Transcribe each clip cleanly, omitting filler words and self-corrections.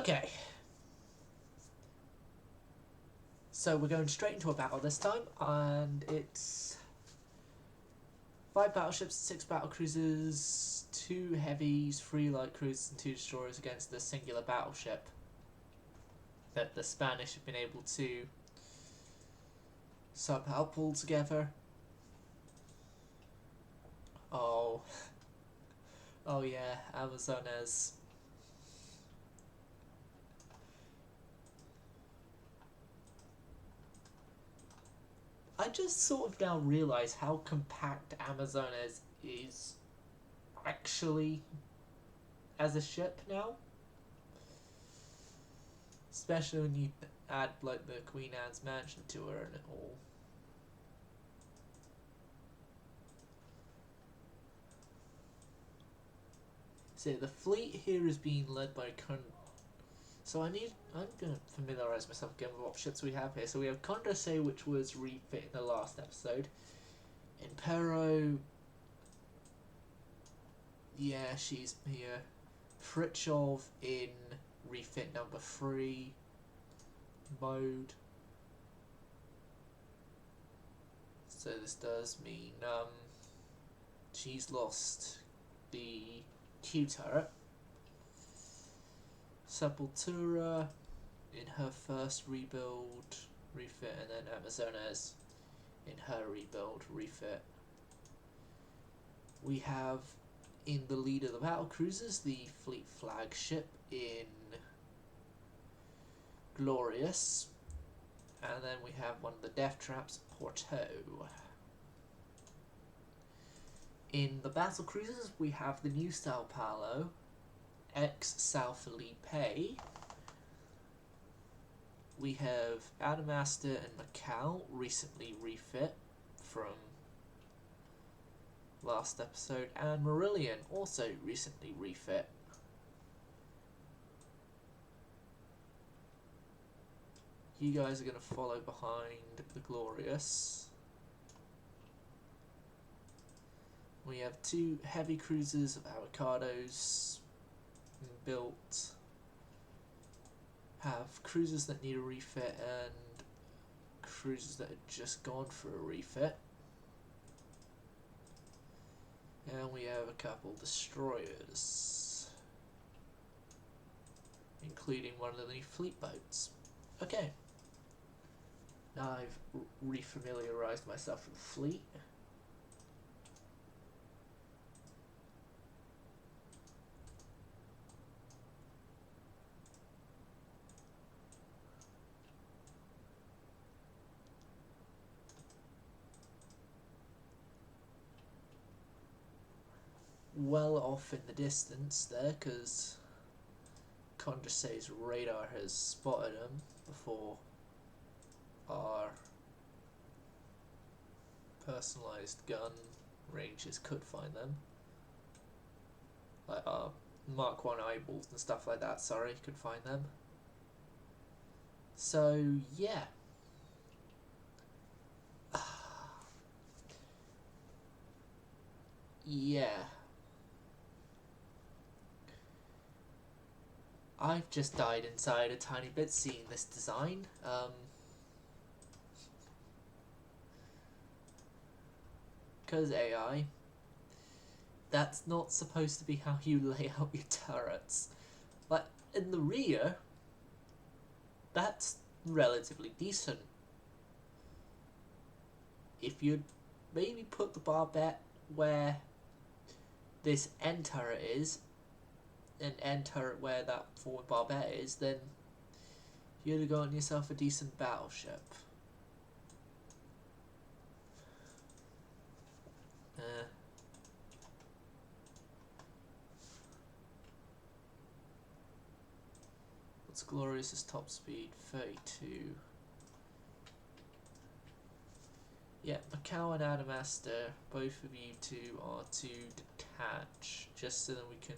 Okay. So we're going straight into a battle this time, and it's 5 battleships, 6 battlecruisers, 2 heavies, 3 light cruisers and 2 destroyers against the singular battleship that the Spanish have been able to somehow pull together. Oh, oh yeah, Amazonas. I just sort of now realise how compact Amazonas is actually as a ship now. Especially when you add like the Queen Anne's mansion to her and it all. So the fleet here is being led by So I'm gonna familiarise myself again with what ships we have here. So we have Condorcet, which was refit in the last episode. Impero, yeah, she's here. Fritchov in refit number 3 mode. So this does mean she's lost the Q turret. Sepultura in her first rebuild refit, and then Amazonas in her rebuild refit. We have in the lead of the battle cruisers the fleet flagship in Glorious, and then we have one of the death traps, Porto. In the battle cruisers we have the new Sao Paulo, ex-Sao Felipe. We have Adamastor and Macau, recently refit from last episode, and Marillion, also recently refit. You guys are going to follow behind the Glorious. We have 2 heavy cruisers of Avocados built. Have cruisers that need a refit and cruisers that have just gone for a refit. And we have a couple destroyers, including one of the new fleet boats. Okay. Now I've refamiliarized myself with the fleet. Well off in the distance there, because Condorcet's radar has spotted him before our personalised gun ranges could find them. Like our Mark 1 eyeballs and stuff like that, sorry, could find them. So, yeah. Yeah. I've just died inside a tiny bit seeing this design. Because AI, that's not supposed to be how you lay out your turrets. Like, in the rear, that's relatively decent. If you'd maybe put the barbette where this end turret is, and end turret where that forward barbette is, then you'd have gotten yourself a decent battleship. What's Glorious's top speed? 32. Yeah, Macau and Adamastor, both of you two are to detach, just so that we can...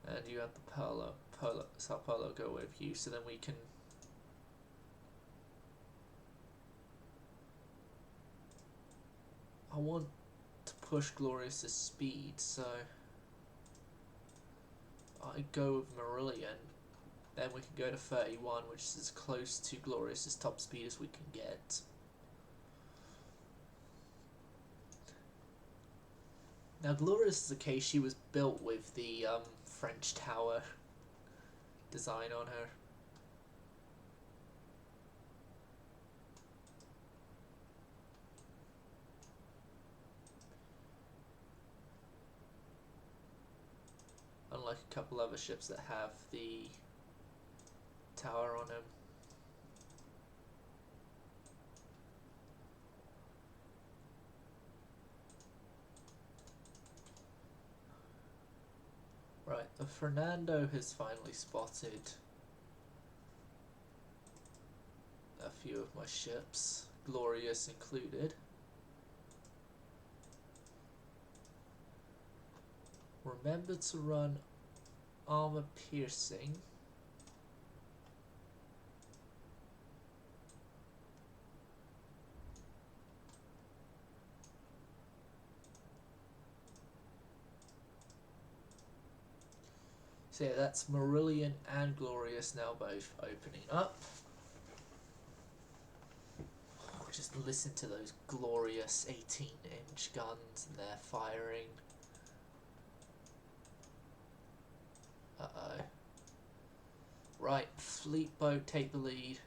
And you have the Sao Paulo go with you, so then we can... I want push Glorious's speed, so I go with Marillion. Then we can go to 31, which is as close to Glorious's top speed as we can get. Now, Glorious is a case she was built with the French tower design on her. Unlike a couple other ships that have the tower on them. Right, the Fernando has finally spotted a few of my ships, Glorious included. Remember to run armor piercing. So yeah, that's Marillion and Glorious now both opening up. Oh, just listen to those glorious 18-inch guns and they're firing. Uh-oh. Right, fleet boat, take the lead.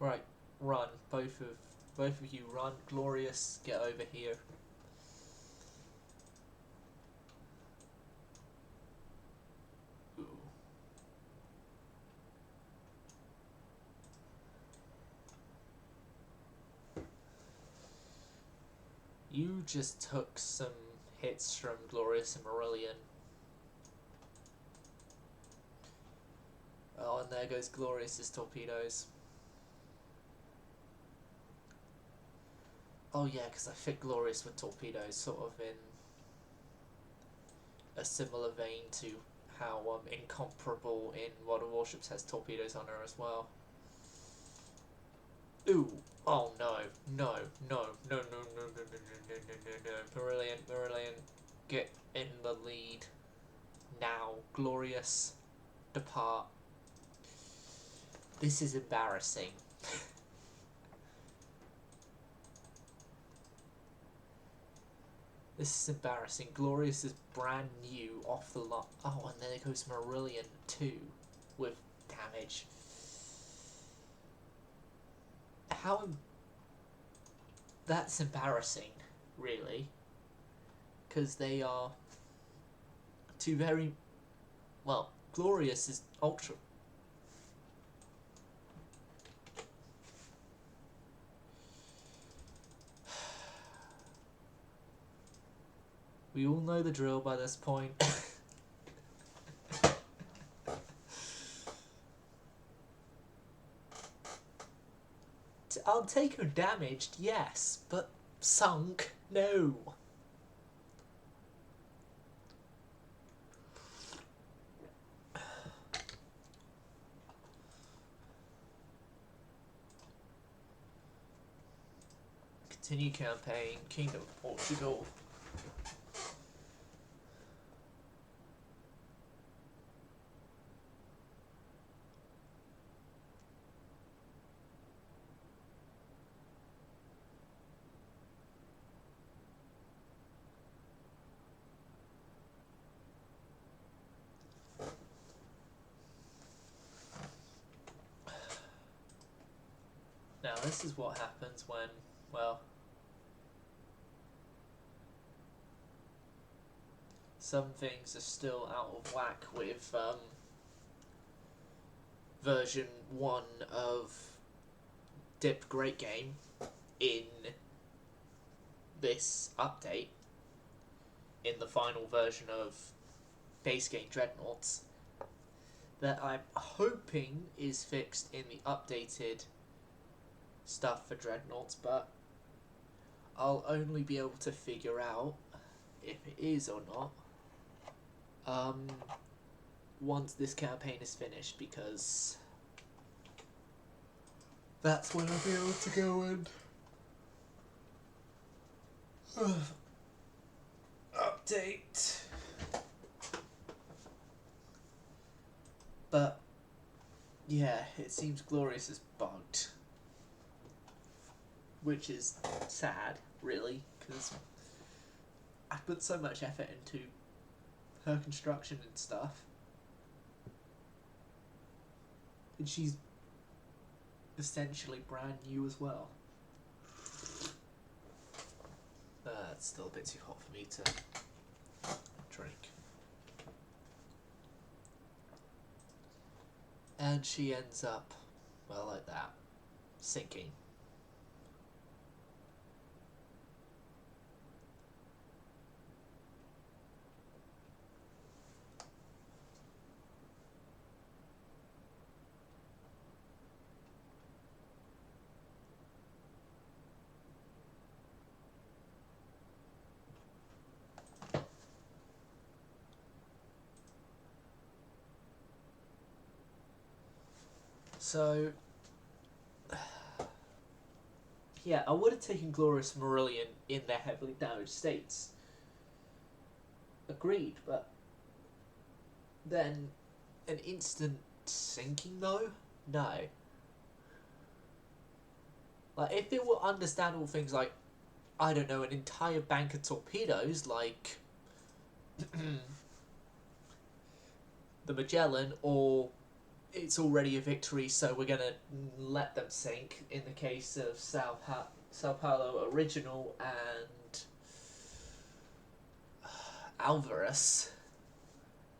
Right, run. Both of you run. Glorious, get over here. Ooh. You just took some hits from Glorious and Marillion. Oh, and there goes Glorious's torpedoes. Oh yeah, because I fit Glorious with torpedoes, sort of in a similar vein to how Incomparable in Modern Warships has torpedoes on her as well. Ooh, oh no, no, no, no, no, no, no, no, no, no, no, no, Marillion, Marillion, get in the lead now. Glorious, depart. This is embarrassing. This is embarrassing. Glorious is brand new off the lot. Oh, and then it goes Marillion too, with damage. How... That's embarrassing, really. Because they are two very... Well, Glorious is ultra... We all know the drill by this point. I'll take her damaged, yes, but sunk, no. Continue campaign, Kingdom of Portugal. Now this is what happens when, well, some things are still out of whack with version 1 of Dip Great Game in this update, in the final version of base game Dreadnoughts, that I'm hoping is fixed in the updated stuff for Dreadnoughts, but I'll only be able to figure out if it is or not once this campaign is finished, because that's when I'll be able to go and update. But yeah, it seems Glorious is bugged, which is sad, really, because I put so much effort into her construction and stuff, and she's essentially brand new as well. It's still a bit too hot for me to drink. And she ends up, well, like that, sinking. So, yeah, I would have taken Glorious Marillion in their heavily damaged states. Agreed, but then an instant sinking though? No. Like, if there were understandable things like, I don't know, an entire bank of torpedoes, like the Magellan, or it's already a victory, so we're gonna let them sink, in the case of Sao Paulo Original and Alvarez,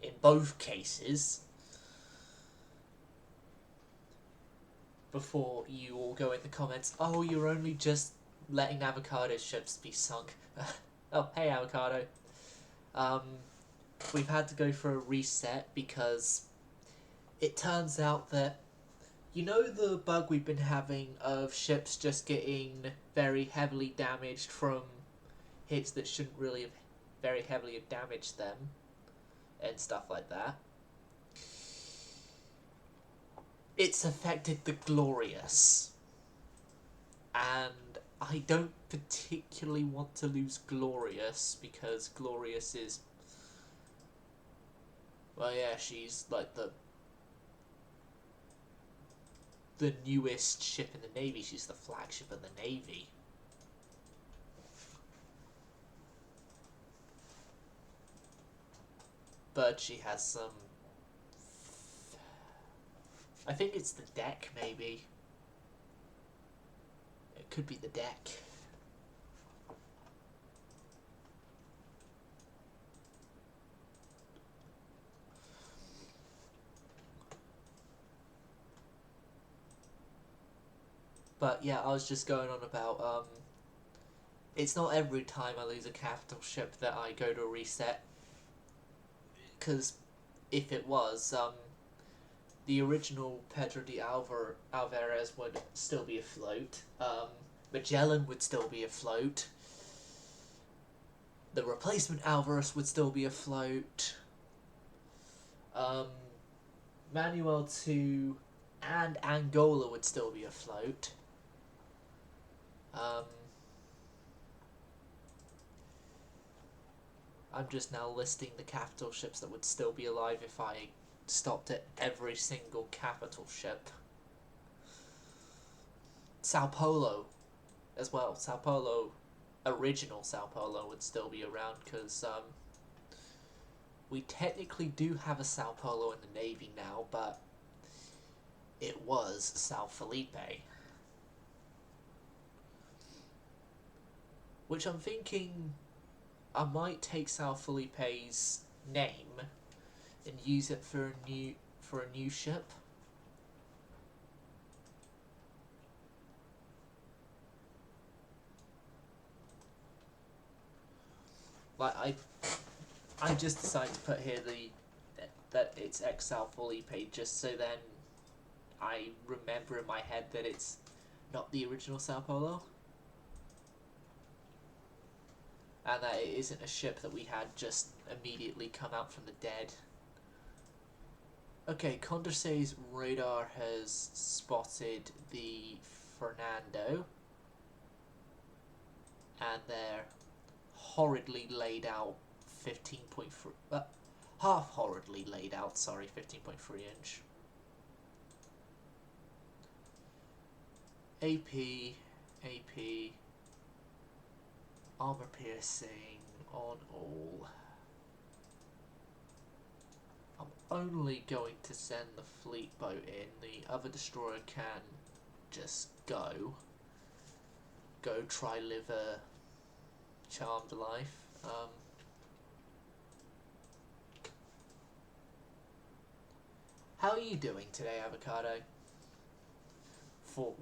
in both cases, before you all go in the comments, oh, you're only just letting Avocado ships be sunk. Oh, hey Avocado. We've had to go for a reset because it turns out that, you know, the bug we've been having of ships just getting very heavily damaged from hits that shouldn't really have very heavily have damaged them and stuff like that? It's affected the Glorious, and I don't particularly want to lose Glorious, because Glorious is, well, yeah, she's like the newest ship in the Navy. She's the flagship of the Navy. But she has some, I think it's the deck, maybe. It could be the deck. But yeah, I was just going on about, it's not every time I lose a capital ship that I go to a reset. Because if it was, the original Pedro de Alvarez would still be afloat. Magellan would still be afloat. The replacement Alvarez would still be afloat. Manuel 2 and Angola would still be afloat. I'm just now listing the capital ships that would still be alive if I stopped at every single capital ship. Sao Paulo as well. Sao Paulo, original Sao Paulo, would still be around, because we technically do have a Sao Paulo in the Navy now, but it was Sao Felipe. Which I'm thinking I might take Sao Felipe's name and use it for a new ship. Like, I just decided to put here that it's ex Sao Felipe, just so then I remember in my head that it's not the original Sao Paulo. And that it isn't a ship that we had just immediately come out from the dead. Okay, Condorcet's radar has spotted the Fernando. And they're horridly laid out 15.3... half horridly laid out, sorry, 15.3 inch. AP, armor piercing on all. I'm only going to send the fleet boat in. The other destroyer can just go try live a charmed life. How are you doing today, Avocado? For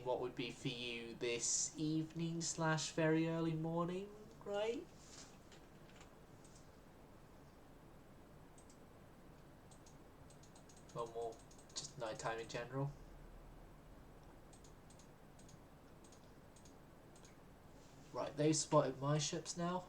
what would be for you this evening / very early morning, right? Or more just nighttime in general? Right, they've spotted my ships now.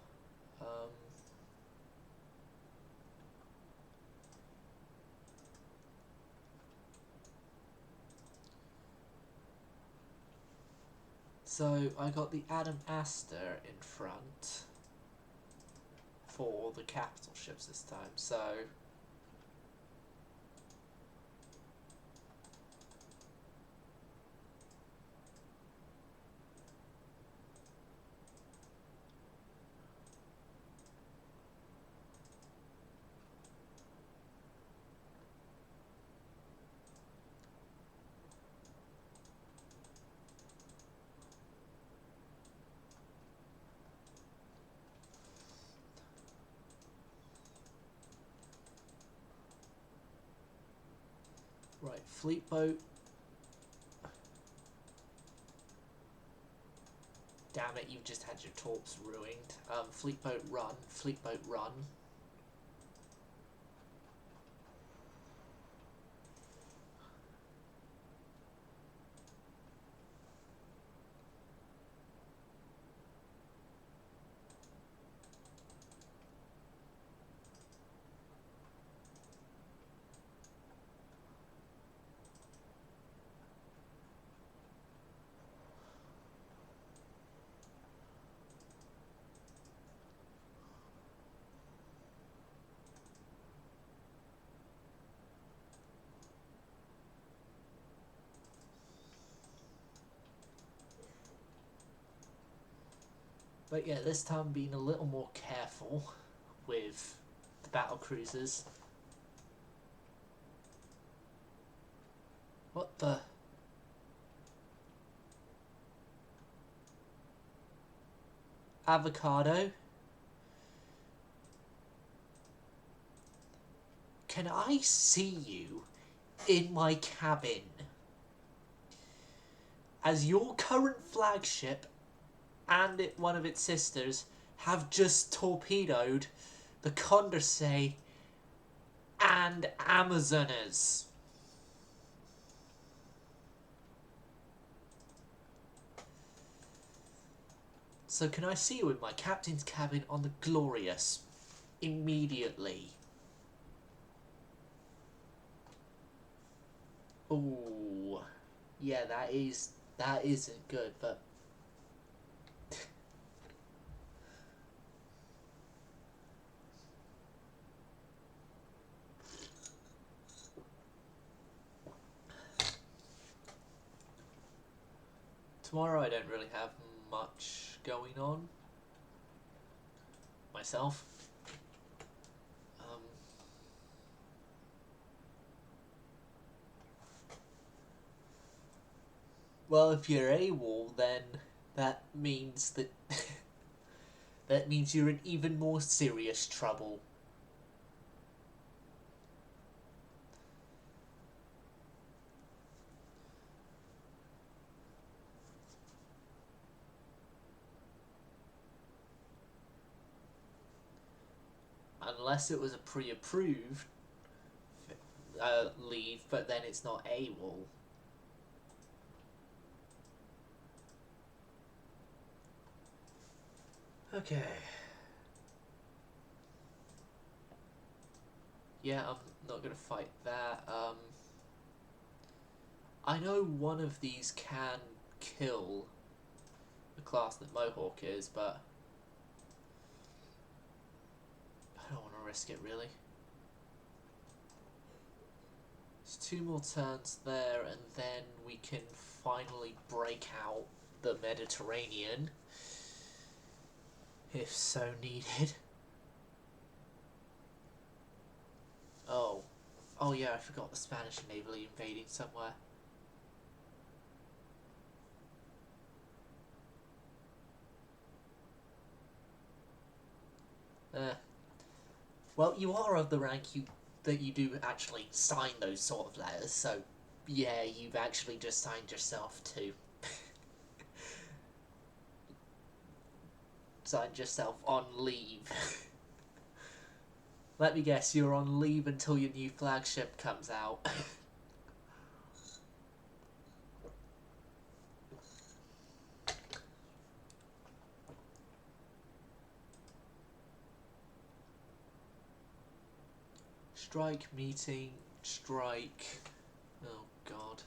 So I got the Adam Astor in front for the capital ships this time. So right, fleet boat. Damn it, you've just had your torps ruined. Fleet boat run, fleet boat run. But yeah, this time being a little more careful with the battle cruisers. What the? Avocado? Can I see you in my cabin? As your current flagship and one of its sisters have just torpedoed the Condorcet and Amazonas. So can I see you in my captain's cabin on the Glorious immediately? Ooh, yeah, that isn't good, but tomorrow I don't really have much going on myself. Well, if you're AWOL, then that means that that means you're in even more serious trouble. Unless it was a pre-approved leave, but then it's not AWOL. Okay. Yeah, I'm not gonna fight that. I know one of these can kill the class that Mohawk is, but I don't want to risk it really. There's 2 more turns there, and then we can finally break out the Mediterranean, if so needed. Oh yeah, I forgot the Spanish naval invading somewhere. Well, you are of the rank that you do actually sign those sort of letters, so yeah, you've actually just signed yourself too. Signed yourself on leave. Let me guess, you're on leave until your new flagship comes out. Strike, meeting, strike. Oh god.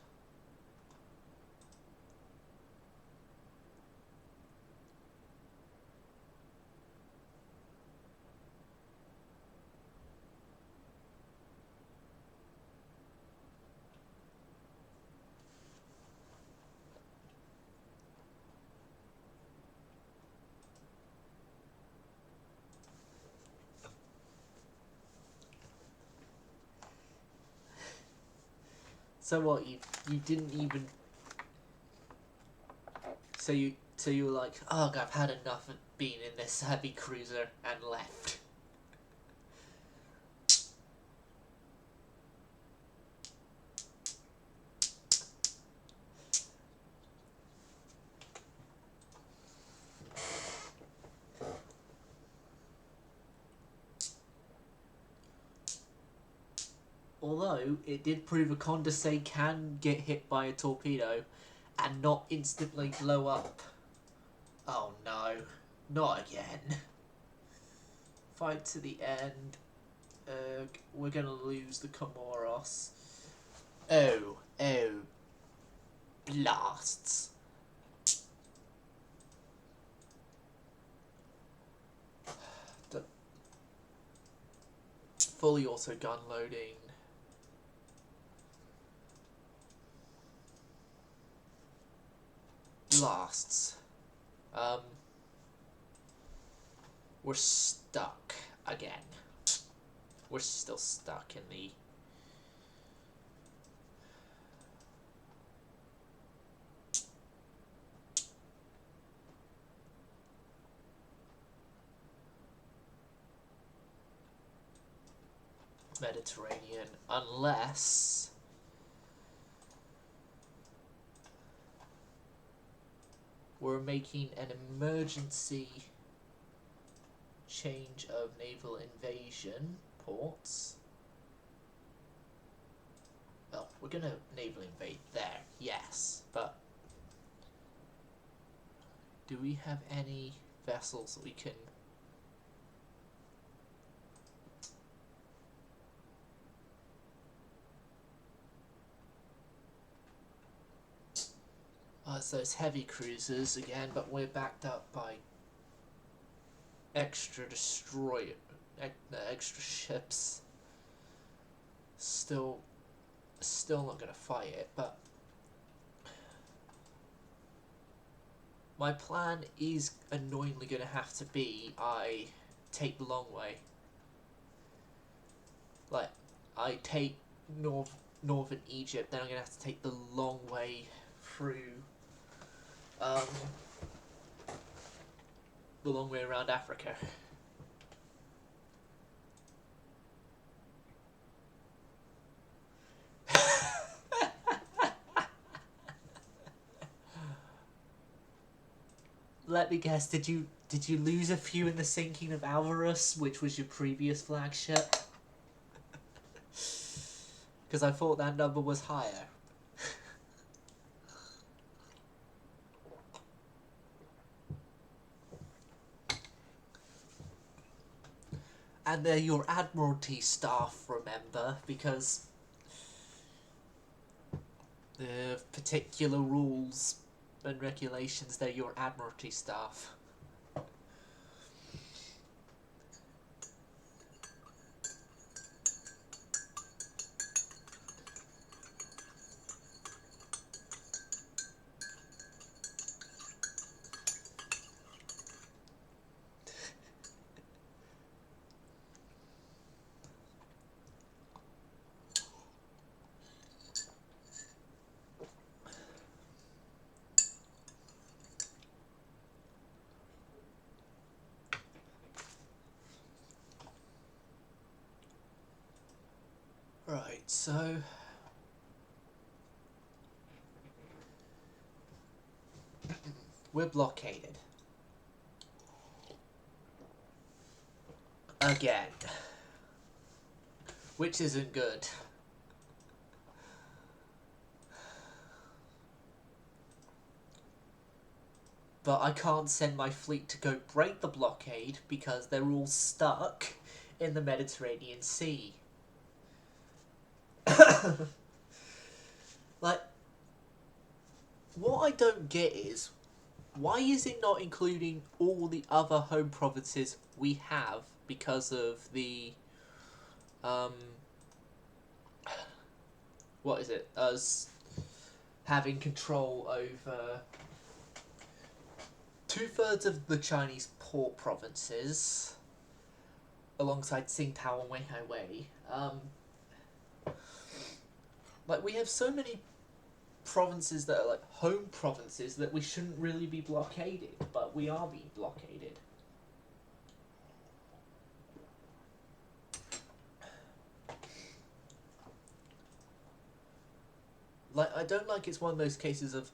So what, you didn't even... So you were like, oh god, I've had enough of being in this heavy cruiser, and left. Although, it did prove a Condorcet can get hit by a torpedo and not instantly blow up. Oh no, not again. Fight to the end. We're gonna lose the Comoros. Oh, blasts. The fully auto gun loading. Blasts. We're stuck again. We're still stuck in the... Mediterranean, unless... we're making an emergency change of naval invasion ports. Well, we're gonna naval invade there, yes, but do we have any vessels that we can... it's those heavy cruisers again, but we're backed up by extra destroyer, extra ships. Still not gonna fight it, but my plan is annoyingly gonna have to be I take the long way. Like, I take northern Egypt, then I'm gonna have to take the long way through the long way around Africa. Let me guess, did you lose a few in the sinking of Alvarez, which was your previous flagship? Because I thought that number was higher. And they're your Admiralty staff, remember, because the particular rules and regulations, they're your Admiralty staff. Right, so we're blockaded. Again. Which isn't good. But I can't send my fleet to go break the blockade because they're all stuck in the Mediterranean Sea. Like, what I don't get is, why is it not including all the other home provinces we have because of the, what is it, us having control over 2/3 of the Chinese port provinces, alongside Tsingtao and Weihai. Like, we have so many provinces that are like home provinces that we shouldn't really be blockaded, but we are being blockaded. Like, I don't like it's one of those cases of,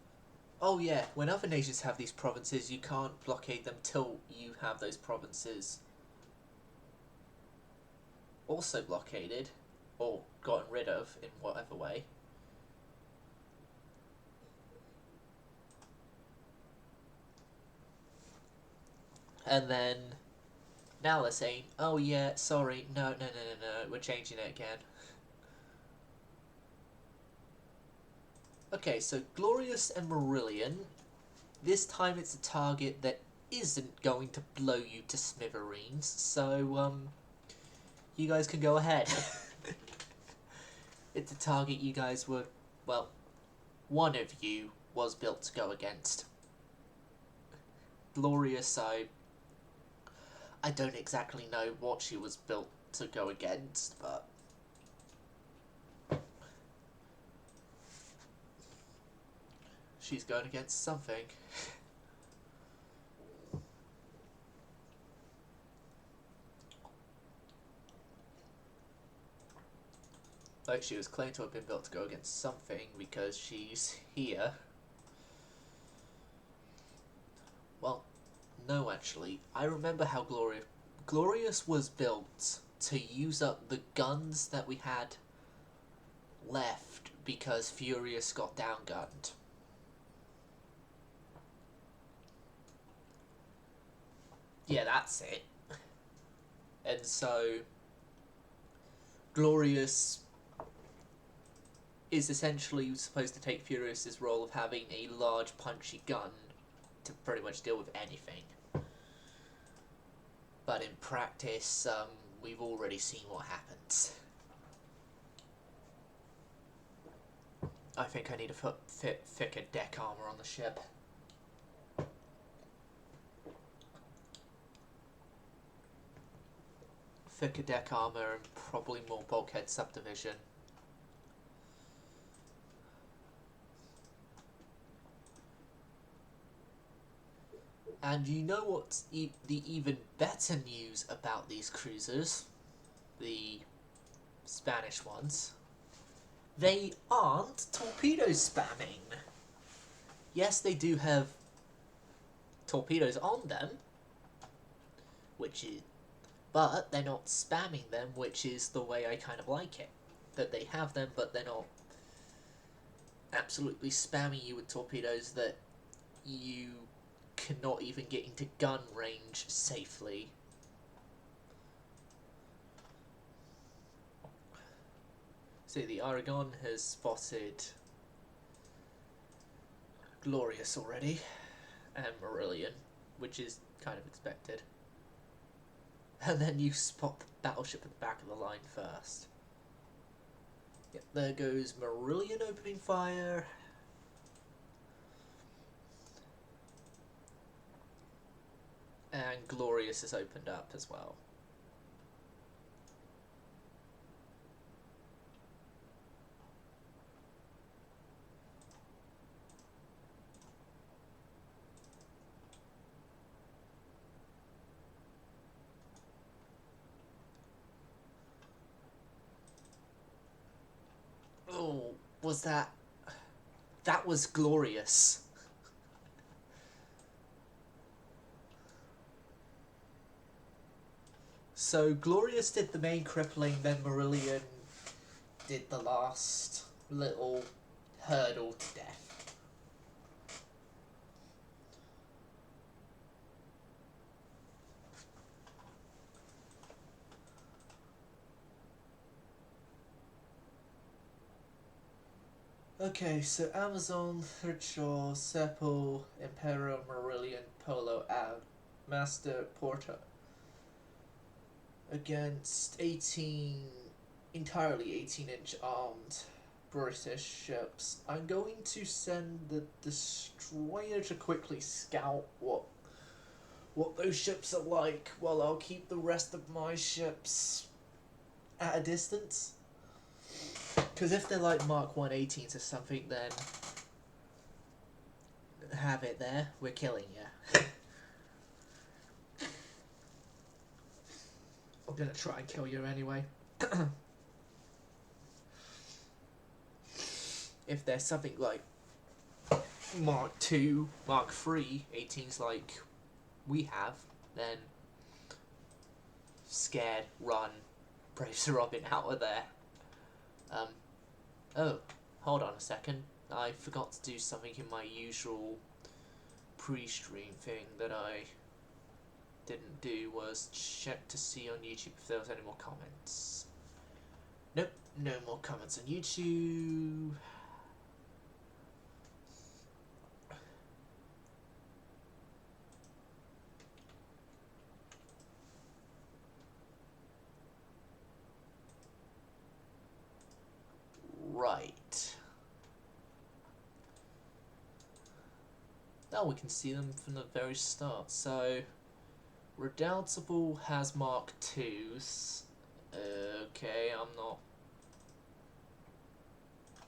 oh yeah, when other nations have these provinces, you can't blockade them till you have those provinces also blockaded, or gotten rid of in whatever way. And then, now they're saying, oh yeah, sorry, no, we're changing it again. Okay, so Glorious and Marillion, this time it's a target that isn't going to blow you to smithereens, so, you guys can go ahead. It's a target you guys were, well, one of you was built to go against. Glorious, I don't exactly know what she was built to go against, but she's going against something. Like, she was claimed to have been built to go against something because she's here. Well, no, actually. I remember how Glorious was built to use up the guns that we had left because Furious got downgunned. Yeah, that's it. And so, Glorious is essentially supposed to take Furious's role of having a large punchy gun to pretty much deal with anything. But in practice, we've already seen what happens. I think I need to put thicker deck armor on the ship. Thicker deck armor and probably more bulkhead subdivision. And you know what's the even better news about these cruisers? The Spanish ones. They aren't torpedo spamming. Yes, they do have torpedoes on them, but they're not spamming them, which is the way I kind of like it. That they have them, but they're not absolutely spamming you with torpedoes that you cannot even get into gun range safely. So the Aragon has spotted Glorious already, and Marillion, which is kind of expected. And then you spot the battleship at the back of the line first. Yep, there goes Marillion opening fire. And Glorious has opened up as well. Oh, was that... That was Glorious. So Glorious did the main crippling, then Marillion did the last little hurdle to death. Okay, so Amazon, Thirdshaw, Seppo, Impero, Marillion, Polo, Master, Porta against 18, entirely 18-inch armed British ships. I'm going to send the destroyer to quickly scout what those ships are like, while I'll keep the rest of my ships at a distance. Because if they're like Mark 118s or something, then have it there. We're killing you. I'm gonna try and kill you anyway. If there's something like Mark 2, Mark 3, 18s like we have, then scared, run, Braves are Robin out of there. Oh, hold on a second. I forgot to do something in my usual pre-stream thing that I didn't do, was check to see on YouTube if there was any more comments. Nope, no more comments on YouTube. Right. Now we can see them from the very start. So, Redoubtable has Mark 2s. Okay, I'm not...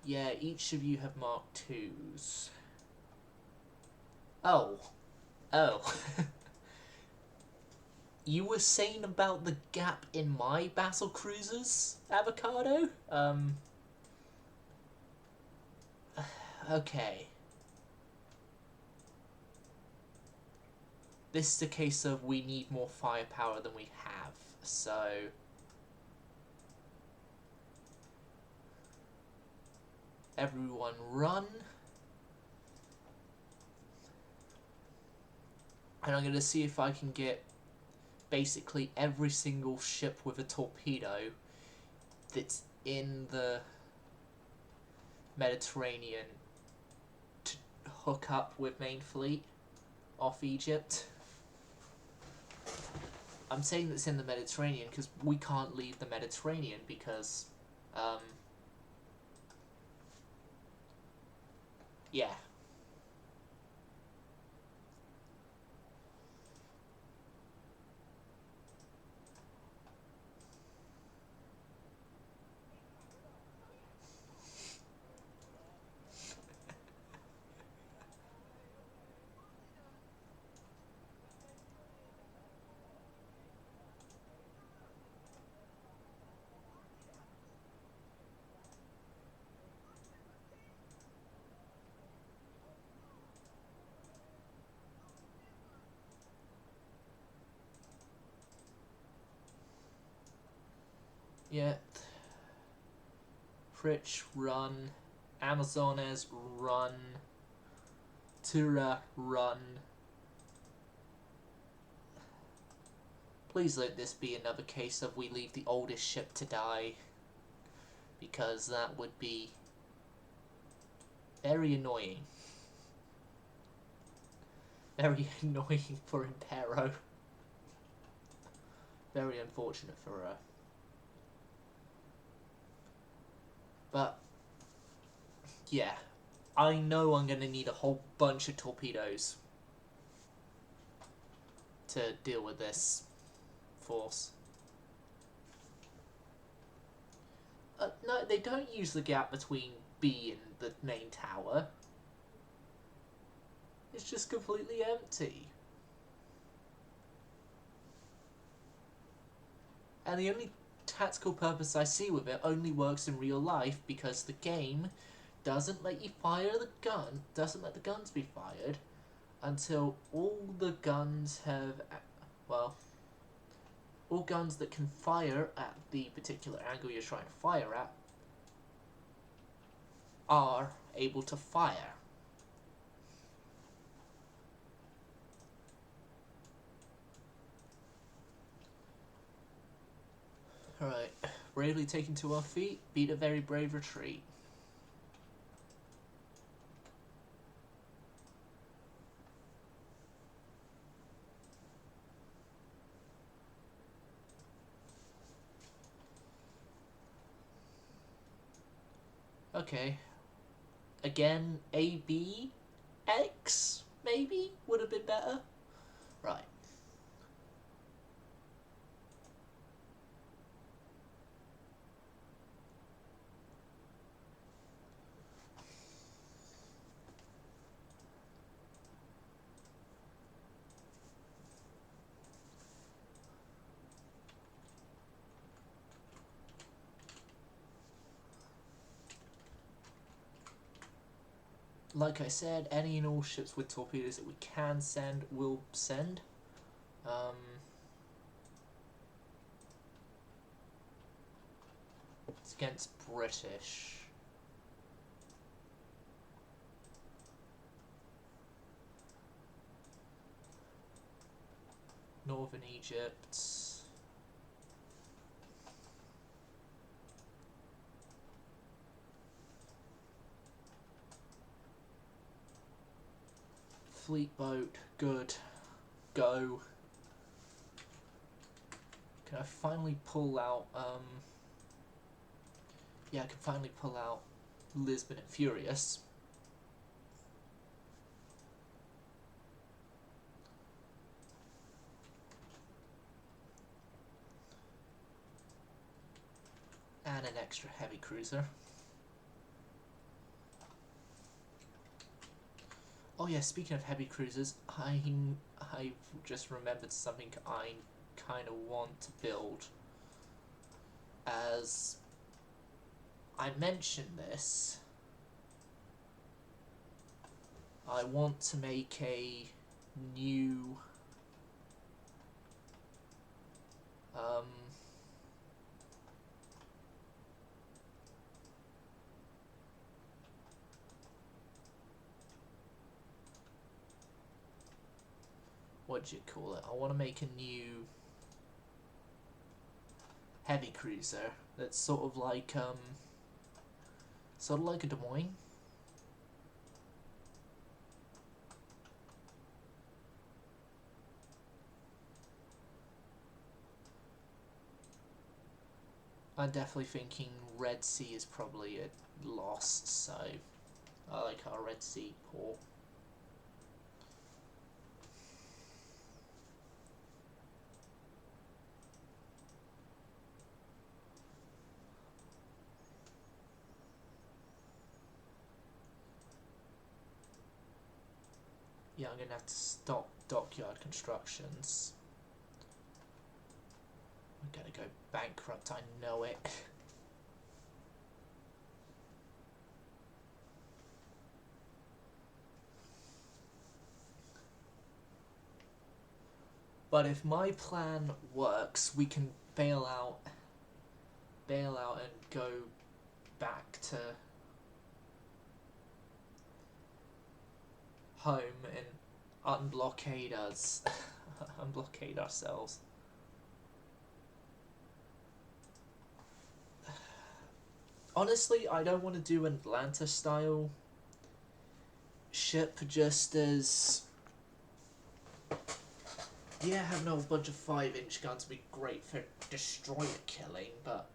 Yeah, each of you have Mark 2s. Oh. Oh. You were saying about the gap in my battle cruisers, Avocado? Okay. This is a case of we need more firepower than we have, so... Everyone run. And I'm going to see if I can get basically every single ship with a torpedo that's in the Mediterranean to hook up with main fleet off Egypt. I'm saying that's in the Mediterranean because we can't leave the Mediterranean because, yeah. Yeah. Fritch, run. Amazones, run. Tura, run. Please let this be another case of we leave the oldest ship to die. because that would be very annoying. Very annoying for Impero. Very unfortunate for her. But, yeah. I know I'm going to need a whole bunch of torpedoes to deal with this force. No, they don't use the gap between B and the main tower. It's just completely empty. And the only tactical purpose I see with it only works in real life because the game doesn't let you fire the gun, doesn't let the guns be fired until all the guns have, well, all guns that can fire at the particular angle you're trying to fire at are able to fire. Alright, bravely taken to our feet, beat a very brave retreat. Okay. Again, A, B, X, maybe? Would have been better? Right. Like I said, any and all ships with torpedoes that we can send, will send. It's against British. Northern Egypt. Fleet boat, good. Go. Can I finally pull out, yeah, I can finally pull out Lisbon and Furious. And an extra heavy cruiser. Oh yeah, speaking of heavy cruisers, I've just remembered something I kind of want to build. As I mentioned this, I want to make a new what do you call it? I want to make a new heavy cruiser that's sort of like a Des Moines. I'm definitely thinking Red Sea is probably a loss, so I like our Red Sea port. Yeah, I'm going to have to stop dockyard constructions. I'm going to go bankrupt, I know it. But if my plan works, we can bail out and go back to home and unblockade us, unblockade ourselves. Honestly, I don't want to do an Atlanta style ship just as... Yeah, having a bunch of 5-inch guns would be great for destroyer killing, but...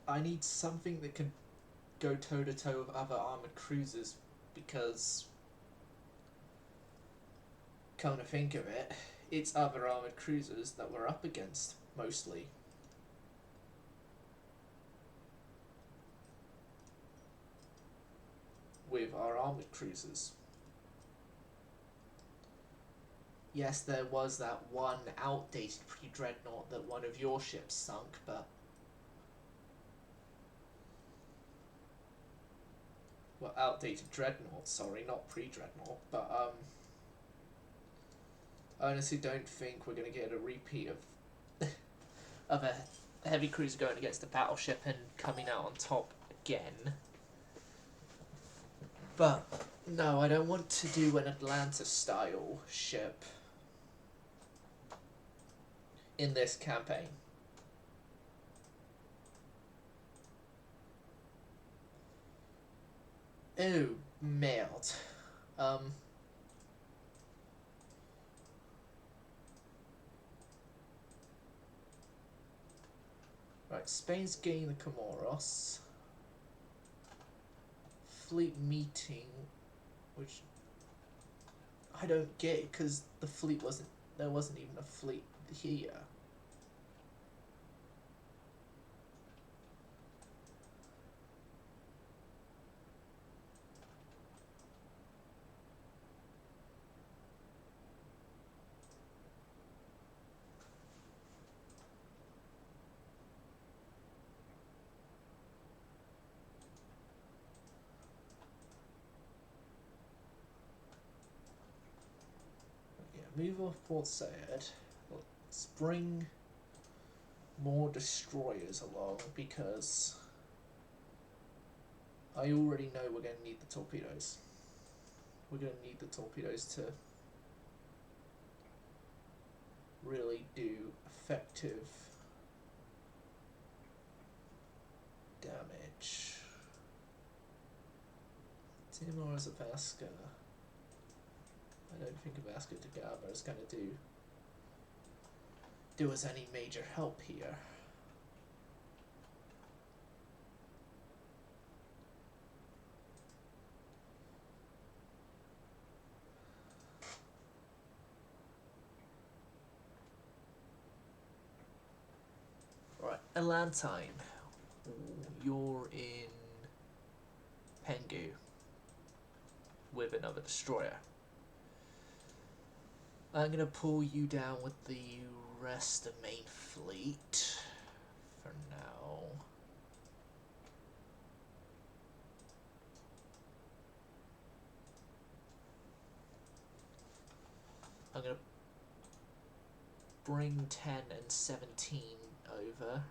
I need something that can go toe-to-toe with other armoured cruisers, because... Come to think of it, it's other armoured cruisers that we're up against, mostly. With our armoured cruisers. Yes, there was that one outdated pre-Dreadnought that one of your ships sunk, but... Well, outdated Dreadnought, sorry, not pre-Dreadnought, but, I honestly don't think we're going to get a repeat of of a heavy cruiser going against a battleship and coming out on top again. But, no, I don't want to do an Atlanta-style ship in this campaign. Oh, mailed. Right, Spain's getting the Comoros. Fleet meeting, which I don't get because the fleet wasn't, there wasn't even a fleet here. Move off Port Said. Let's bring more destroyers along because I already know we're going to need the torpedoes. We're going to need the torpedoes to really do effective damage. Timor is a Vasca. I don't think Vasco da Gama is going to do us any major help here. Right, Elantine. You're in Pengu with another destroyer. I'm going to pull you down with the rest of main fleet for now. I'm going to bring 10 and 17 over.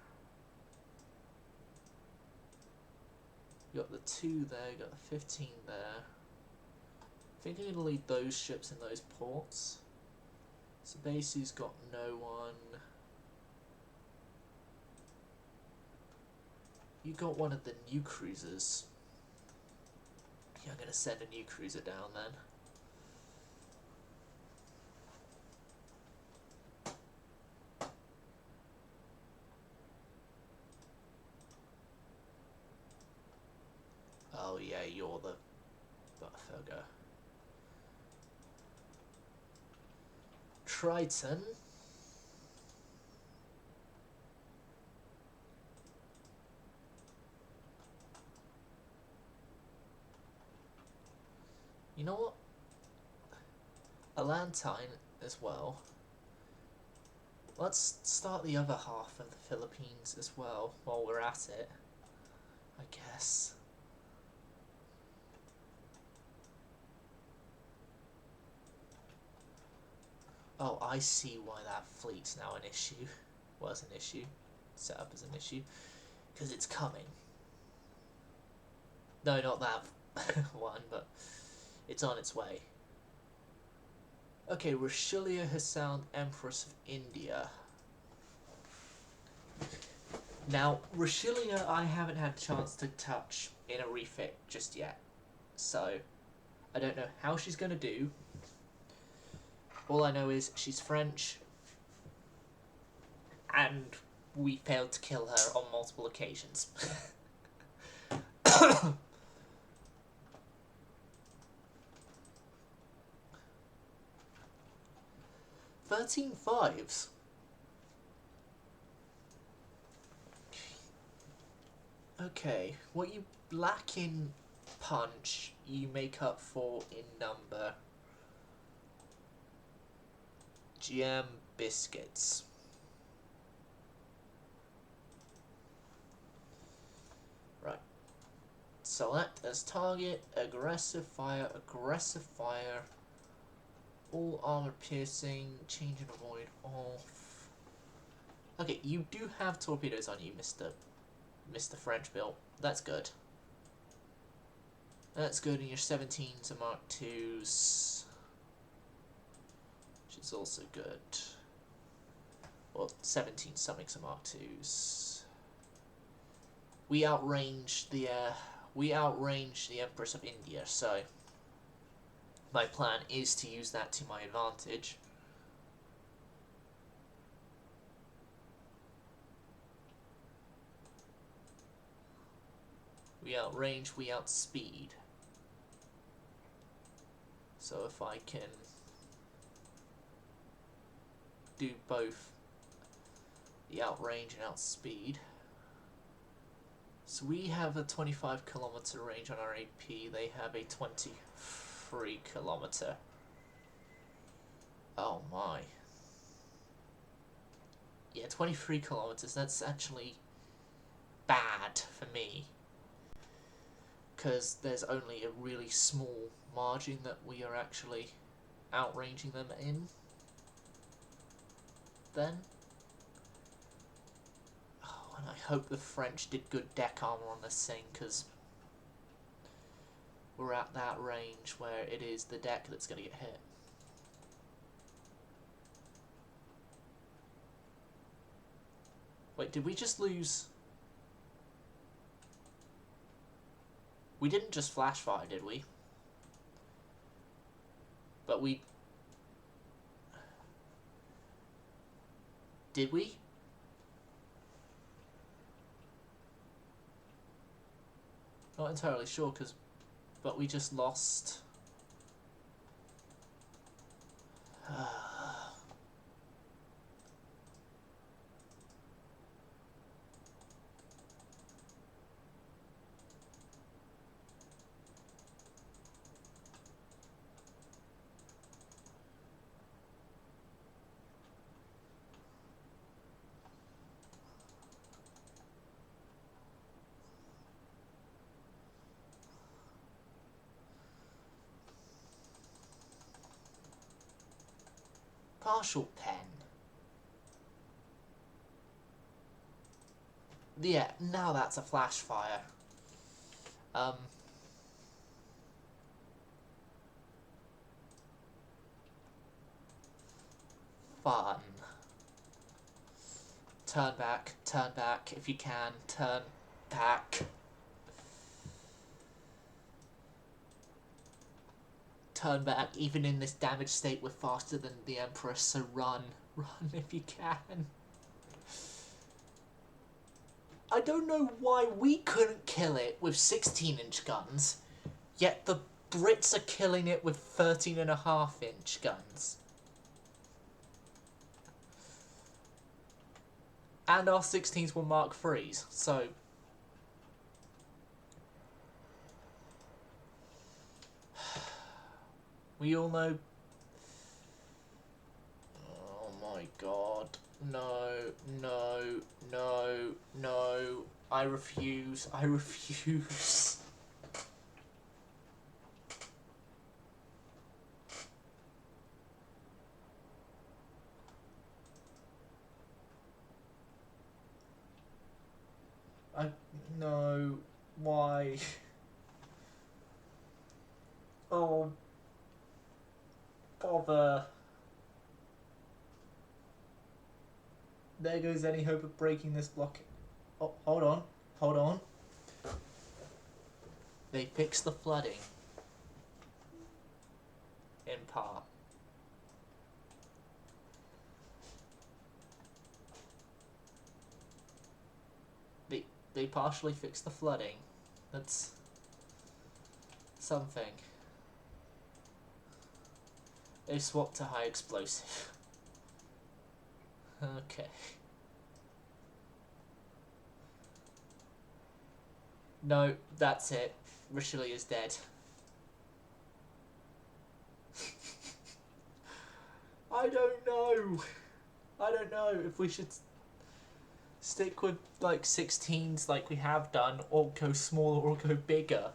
You got the 2 there, you got the 15 there. I think I'm going to lead those ships in those ports. So Basie's got no one. You got one of the new cruisers. Yeah, I'm going to send a new cruiser down then. Oh yeah, you're the Butterfugger. Triton. You know what? Elantine as well. Let's start the other half of the Philippines as well while we're at it, I guess. Oh, I see why that fleet's now an issue. Was an issue. Set up as an issue. Because it's coming. No, not that one, but it's on its way. Okay, Rashulia Hassan, Empress of India. Now, Rashilia I haven't had a chance to touch in a refit just yet, so I don't know how she's going to do. All I know is she's French, and we failed to kill her on multiple occasions. 13 fives. Okay, what you lack in punch, you make up for in number. Jam biscuits. Right. Select as target, aggressive fire, all armor piercing, change and avoid off. Okay, you do have torpedoes on you, Mr. French built. That's good. That's good, and your 17s are Mark IIs. Which is also good. Well, 17 stomachs are Mark IIs. We outranged the Empress of India, so my plan is to use that to my advantage. We outrange, we outspeed. So if I can do both the outrange and outspeed. So we have a 25-kilometer range on our AP, they have a 23-kilometer. Oh my. Yeah, 23 kilometers, that's actually bad for me. Because there's only a really small margin that we are actually outranging them in. Then. Oh, and I hope the French did good deck armor on this thing, because we're at that range where it is the deck that's going to get hit. Wait, did we just lose? We didn't just flash fire, did we? But we... Did we? Not entirely sure, but we just lost... Partial pen. Yeah, now that's a flash fire. Fun. Turn back if you can, turn back. Turn back, even in this damaged state we're faster than the Emperor, so run if you can. I don't know why we couldn't kill it with 16-inch guns, yet the Brits are killing it with 13.5-inch guns. And our 16s were Mark IIIs, so... We all know... Oh my god. No, no, no, no. I refuse. I refuse. No. Why? Oh. Bother. There goes any hope of breaking this block. Oh, hold on. Hold on. They fixed the flooding. In part. They partially fixed the flooding. That's something. They swapped to high explosive. Okay. No, that's it. Richelieu is dead. I don't know. I don't know if we should stick with like 16s like we have done, or go smaller or go bigger.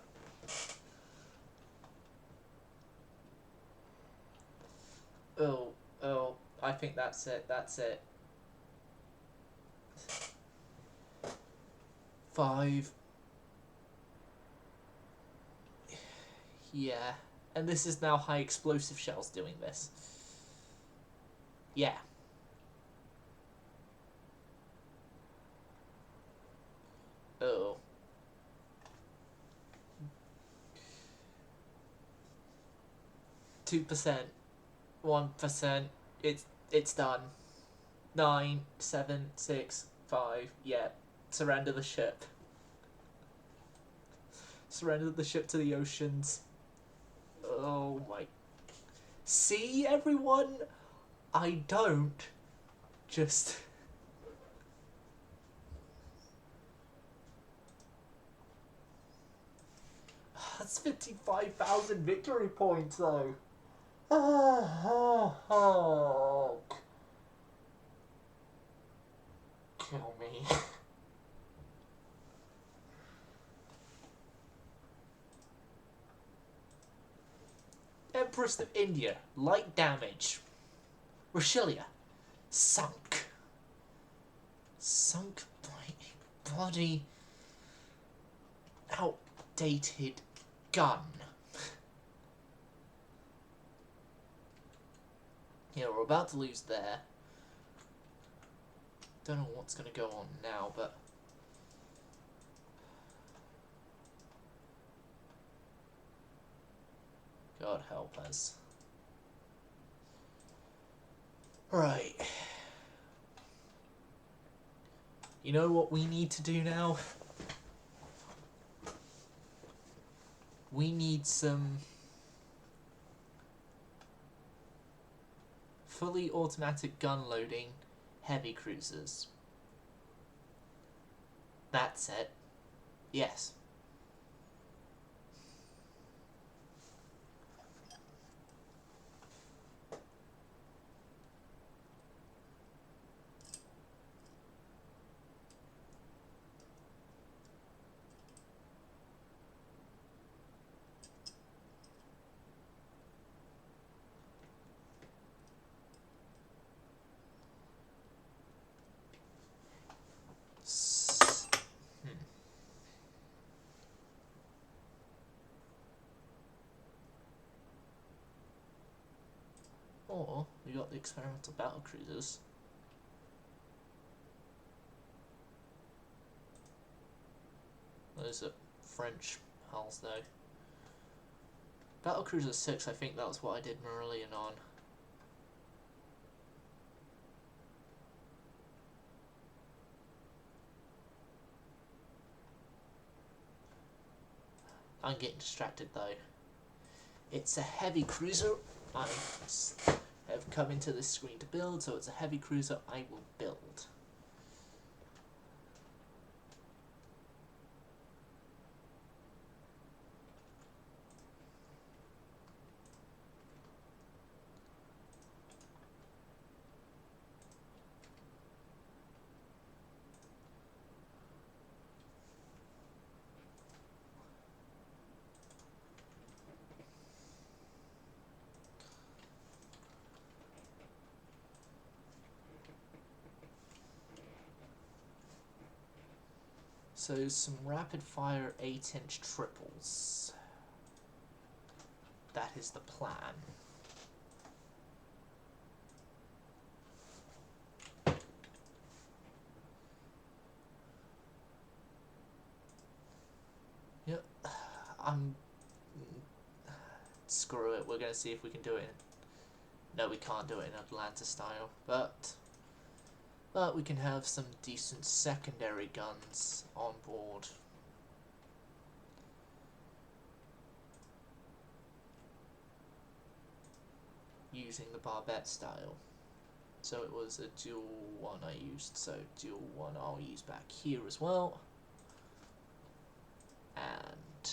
Oh, I think that's it. That's it. 5. Yeah. And this is now high explosive shells doing this. Yeah. Oh. 2%. 1%. It's done. 9, 7, 6, 5. Yeah. Surrender the ship. Surrender the ship to the oceans. Oh my. See, everyone? I don't just. That's 55,000 victory points, though. Oh. Kill me. Empress of India, light damage. Richelieu, sunk. Sunk by a bloody outdated gun. Yeah, we're about to lose there. Don't know what's going to go on now, but God help us. Right. You know what we need to do now? We need some fully automatic gun loading heavy cruisers. That's it. Yes. Or we got the experimental battle cruisers. Those are French hulls though. Battle Cruiser 6, I think that's what I did Marillion on. I'm getting distracted though. It's a heavy cruiser. I have come into this screen to build, so it's a heavy cruiser I will build. So some rapid fire 8-inch triples. That is the plan. I'm... Screw it, we're going to see if we can do it in... No, we can't do it in Atlanta style, but we can have some decent secondary guns on board. Using the barbette style. So it was a dual one I used, so dual one I'll use back here as well. And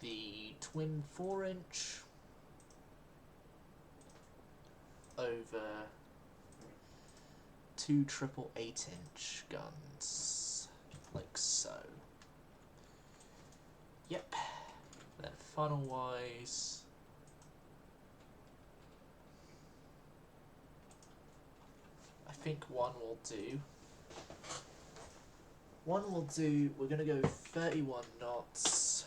the twin 4-inch over two triple 8-inch guns, like so. Yep. Then funnel wise, I think one will do. One will do. We're gonna go 31 knots.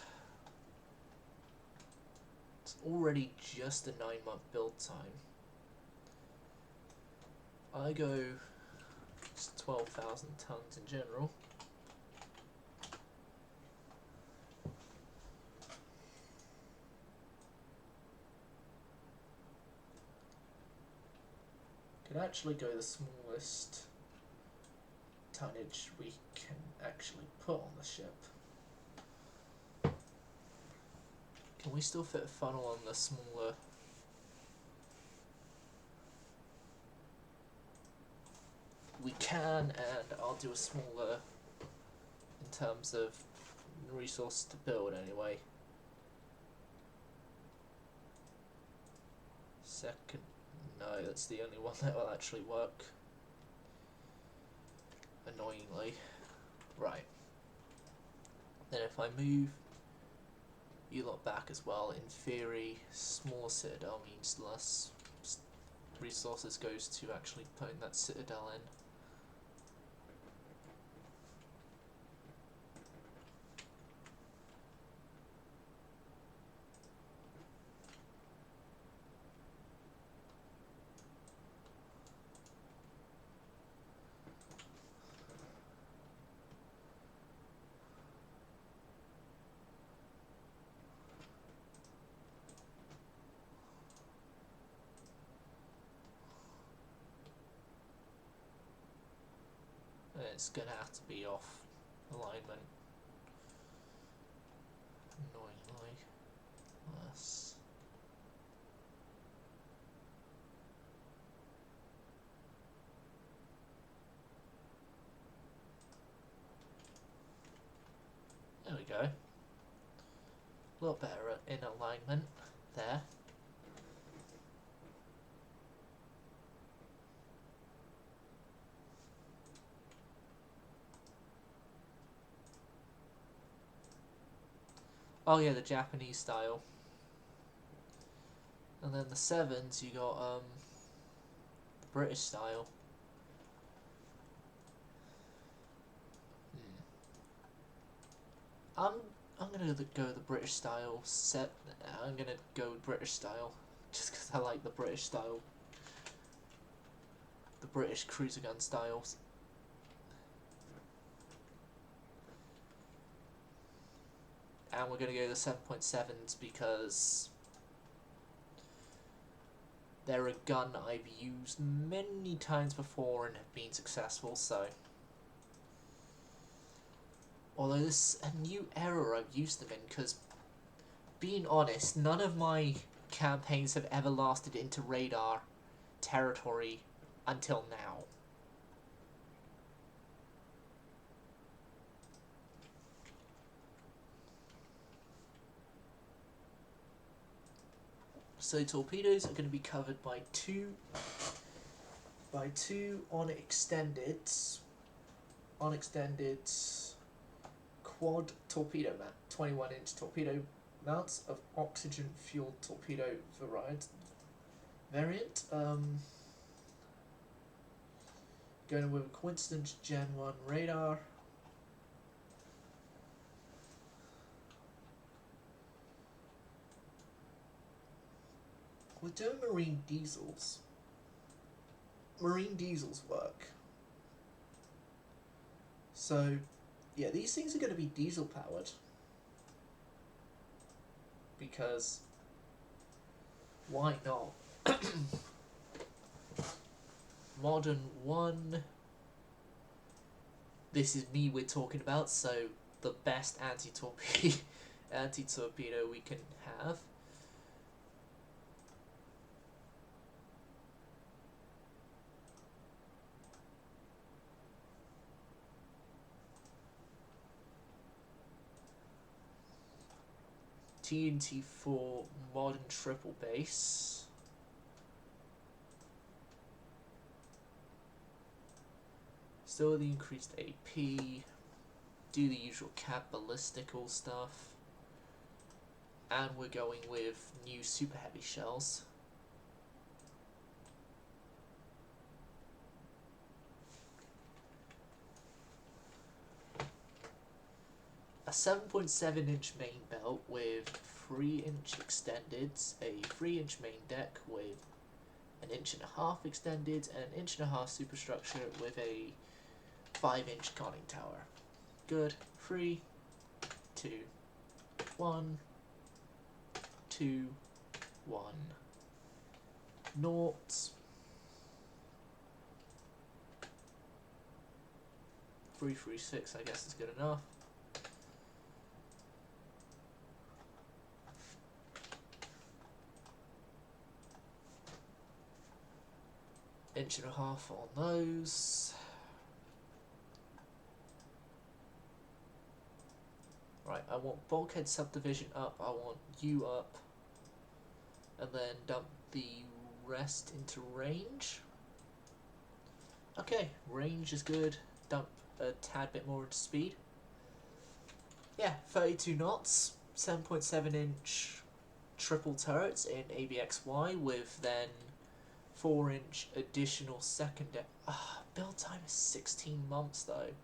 It's already just a 9-month build time. I go just 12,000 tons in general. Could actually go the smallest tonnage we can actually put on the ship. Can we still fit a funnel on the smaller? We can, and I'll do a smaller in terms of resource to build anyway. Second, no, that's the only one that will actually work. Annoyingly. Right. Then if I move you lot back as well, in theory, small citadel means less resources goes to actually putting that citadel in. It's gonna have to be off alignment. Annoyingly. Less. There we go. A little better in alignment there. Oh yeah, the Japanese style. And then the 7s, you got the British style. I'm gonna go with the British style set. I'm gonna go with British style, just because I like the British style. The British cruiser gun styles. And we're going to go the 7.7s because they're a gun I've used many times before and have been successful, so. Although this is a new era I've used them in, because, being honest, none of my campaigns have ever lasted into radar territory until now. So torpedoes are going to be covered by two unextended quad torpedo mount, 21-inch torpedo mounts of oxygen fueled torpedo variant. Going with a coincidence Gen 1 radar. We're doing marine diesels. Marine diesels work. So, yeah, these things are going to be diesel powered. because why not? Modern 1. This is me we're talking about, so the best anti-torpedo we can have. TNT4 modern triple base. Still the increased AP. Do the usual cap ballistical stuff. And we're going with new super heavy shells. A 7.7-inch main belt with 3-inch extendeds, a 3-inch main deck with an 1.5 inch extended, and an 1.5 inch superstructure with a 5-inch conning tower. Good. 3, 2, 1, 2, 1. Nought. 336, I guess is good enough. Inch and a half on those. Right, I want bulkhead subdivision up, I want you up, and then dump the rest into range. Okay, range is good. Dump a tad bit more into speed. Yeah, 32 knots, 7.7-inch triple turrets in ABXY with then 4-inch additional secondary. Build time is 16 months though.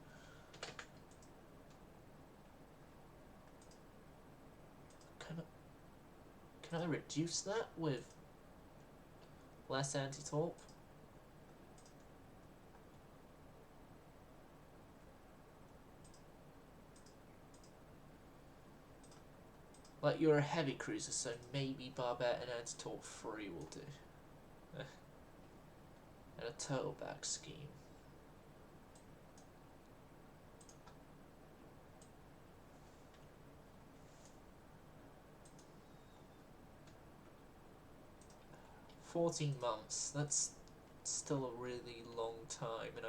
Can I reduce that with less anti-torp? Like, you're a heavy cruiser, so maybe Barbette and anti-torp 3 will do. And a turtleback scheme. $14 months. That's still a really long time, and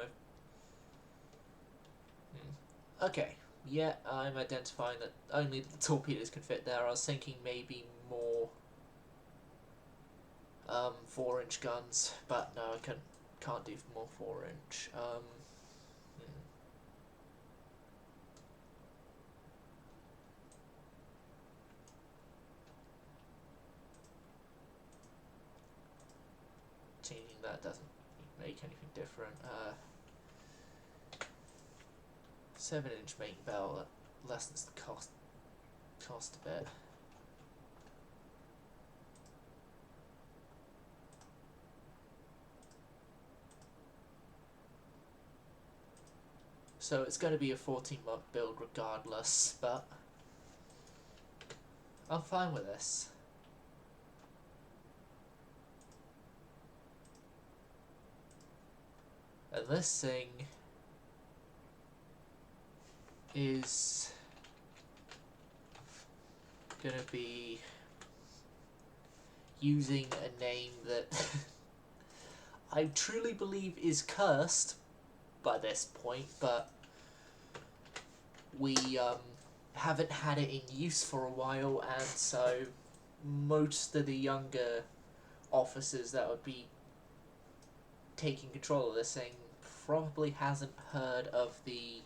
Okay, yeah, I'm identifying that only the torpedoes can fit there. I was thinking maybe more 4-inch guns, but no, I can't do more 4-inch. Changing that doesn't make anything different. 7-inch main bell, that lessens the cost a bit. So it's going to be a 14-month build regardless, but I'm fine with this. And this thing is going to be using a name that I truly believe is cursed by this point, but we haven't had it in use for a while, and so most of the younger officers that would be taking control of this thing probably hasn't heard of the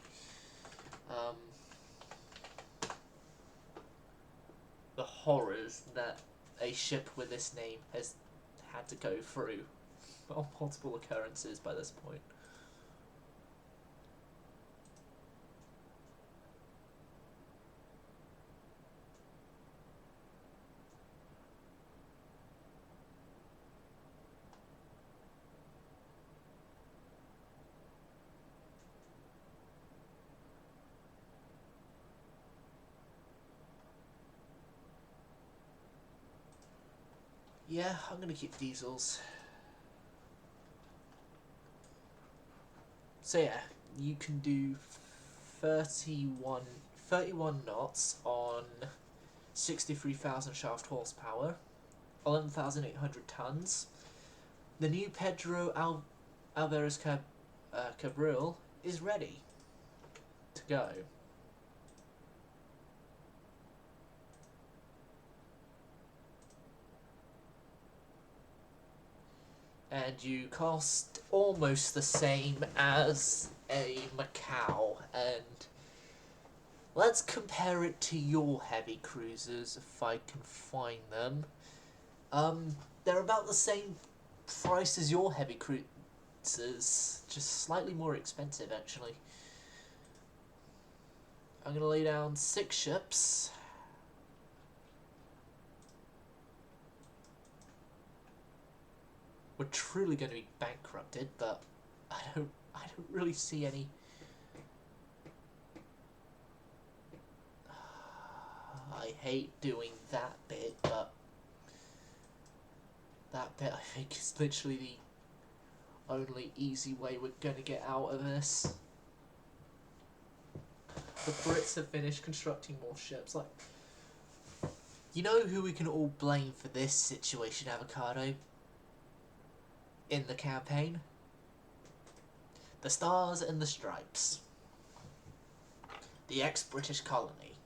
horrors that a ship with this name has had to go through on multiple occurrences by this point. Yeah, I'm gonna keep diesels. So yeah, you can do 31 knots on 63,000 shaft horsepower, 11,800 tons. The new Pedro Alvarez Cabral is ready to go. And you cost almost the same as a Macau, and let's compare it to your heavy cruisers if I can find them. They're about the same price as your heavy cruisers, just slightly more expensive actually. I'm gonna lay down 6 ships. We're truly going to be bankrupted, but I don't really see any. I hate doing that bit, but that bit I think is literally the only easy way we're going to get out of this. The Brits have finished constructing more ships. Like, you know who we can all blame for this situation, Avocado? In the campaign? The Stars and the Stripes. The ex-British colony.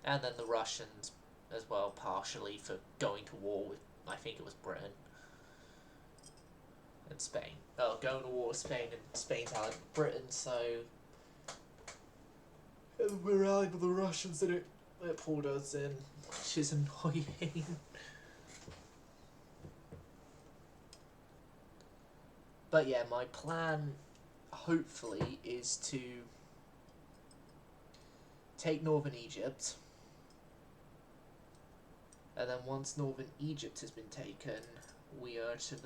And then the Russians as well, partially, for going to war with, I think it was Britain. And Spain. Oh, going to war with Spain, and Spain's allied with Britain, so... And we're allied with the Russians, and it pulled us in, which is annoying. But yeah, my plan, hopefully, is to take northern Egypt, and then once northern Egypt has been taken, we are to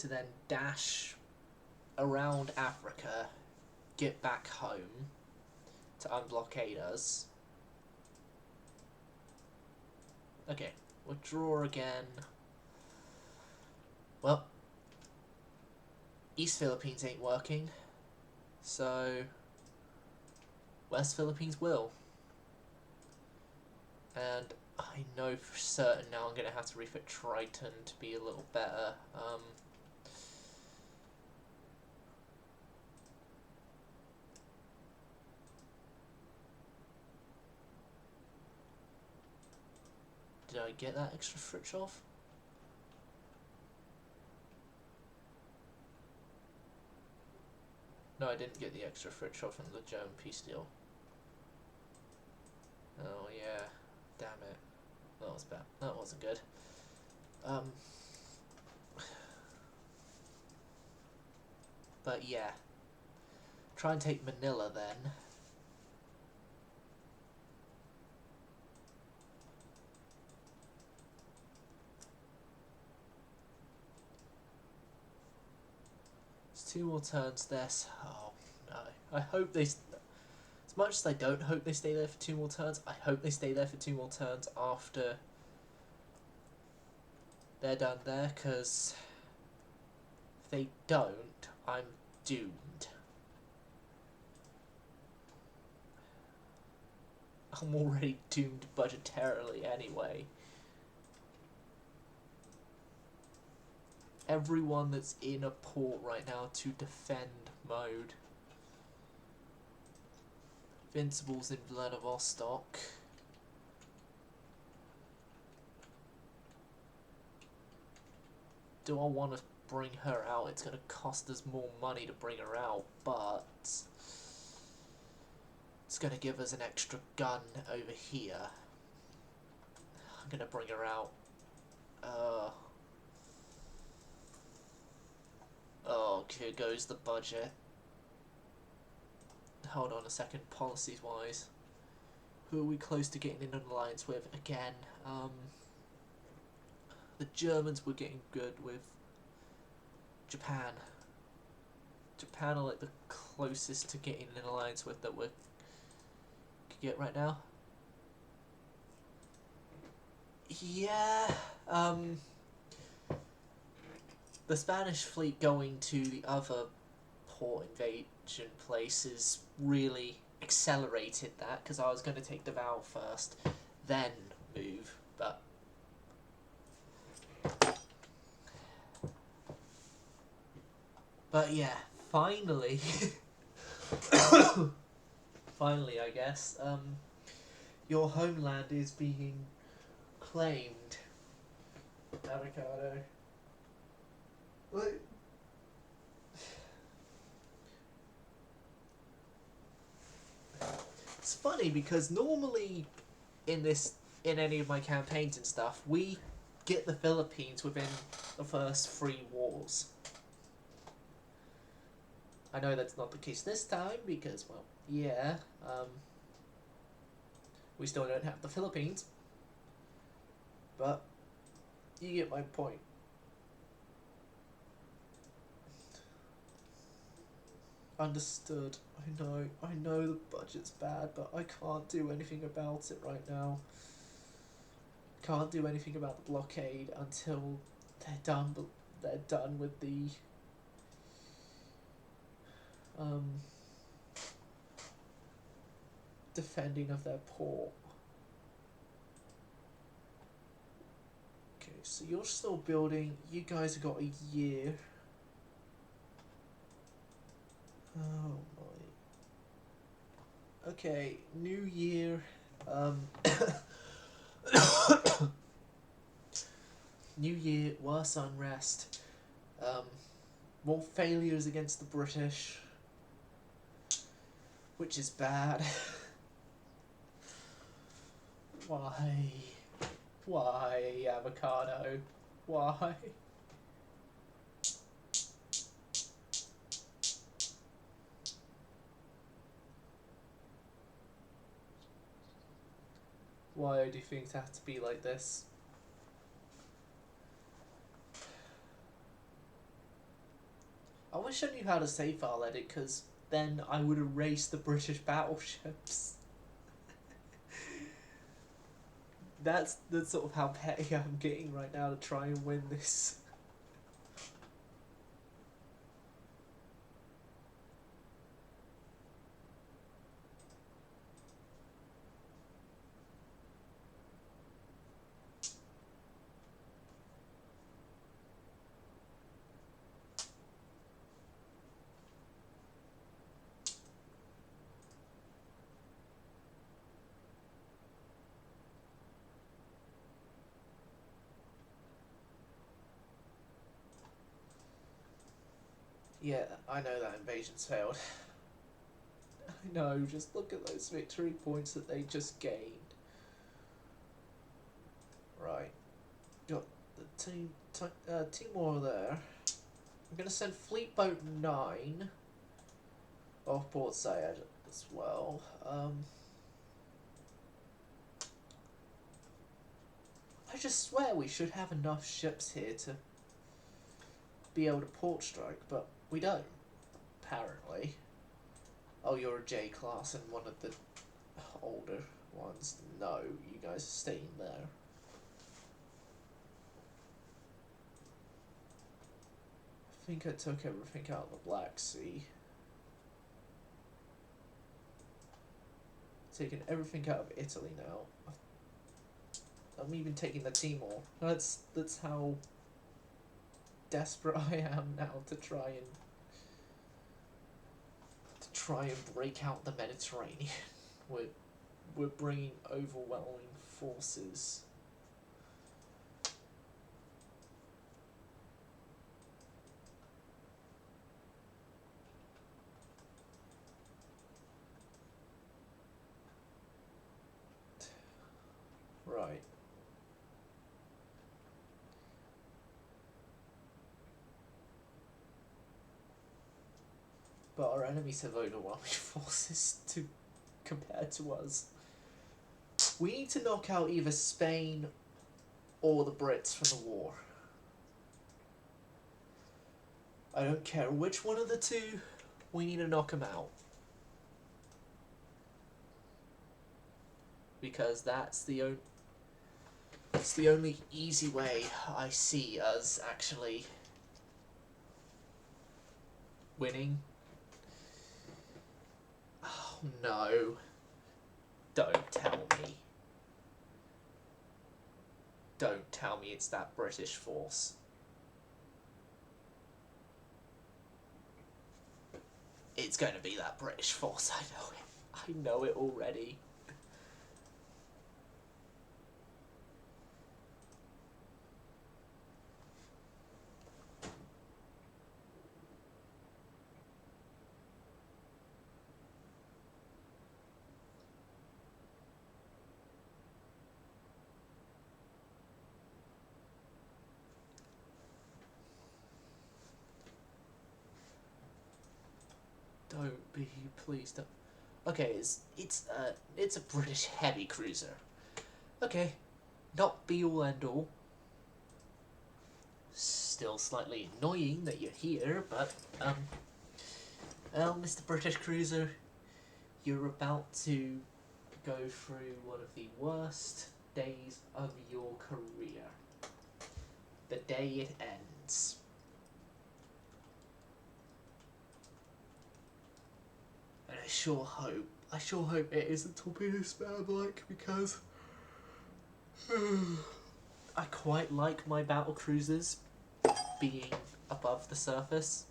then dash around Africa, get back home to unblockade us. Okay, withdraw again. Well, East Philippines ain't working, so West Philippines will. And I know for certain now I'm going to have to refit Triton to be a little better. Did I get that extra fritz off? No, I didn't get the extra fritz off from the German peace deal. Oh yeah, damn it. That was bad. That wasn't good. But yeah. Try and take Manila then. There's 2 more turns there. Oh no. I hope they... As much as I don't hope they stay there for 2 more turns, I hope they stay there for 2 more turns after they're done there, because if they don't, I'm doomed. I'm already doomed budgetarily anyway. Everyone that's in a port right now to defend mode. Invincibles in Vladivostok. Do I want to bring her out? It's going to cost us more money to bring her out, but it's going to give us an extra gun over here. I'm going to bring her out. Oh, here goes the budget. Hold on a second, policies-wise. Who are we close to getting in an alliance with? Again, the Germans we're getting good with. Japan. Japan are like the closest to getting an alliance with that we could get right now. Yeah, the Spanish fleet going to the other port invasion places really accelerated that, because I was going to take Davao first, then move, but yeah, finally, finally, I guess, your homeland is being claimed. Avocado. What? It's funny because normally in any of my campaigns and stuff, we get the Philippines within the first 3 wars. I know that's not the case this time because, well, yeah, we still don't have the Philippines, but you get my point. Understood. I know the budget's bad, but I can't do anything about it right now. Can't do anything about the blockade until they're done. But they're done with the defending of their port. Okay, so you're still building. You guys have got a year. Oh my. Okay, new year. New year, worse unrest. More failures against the British, which is bad. Why? Why, Avocado? Why? Why do things have to be like this? I wish I knew how to save file edit, because then I would erase the British battleships. That's sort of how petty I'm getting right now to try and win this. Yeah, I know that invasion's failed. I know, just look at those victory points that they just gained. Right. Got the Timor there. I'm going to send Fleet Boat 9 off Port Said as well. I just swear we should have enough ships here to be able to port strike, but we don't, apparently. Oh, you're a J class and one of the older ones. No, you guys are staying there. I think I took everything out of the Black Sea. Taking everything out of Italy now. I'm even taking the Timor. That's how desperate I am now to try and break out the Mediterranean. We're bringing overwhelming forces. Right. But our enemies have overwhelming forces compared to us. We need to knock out either Spain or the Brits from the war. I don't care which one of the two, we need to knock him out. Because that's the only easy way I see us actually winning. Oh no. Don't tell me. Don't tell me it's that British force. It's going to be that British force, I know it. I know it already. Don't be, please don't. Okay, it's a British heavy cruiser. Okay, not be all and all. Still slightly annoying that you're here, but well, Mr. British Cruiser, you're about to go through one of the worst days of your career. The day it ends. And I sure hope it isn't torpedo spam like, because I quite like my battle cruisers being above the surface.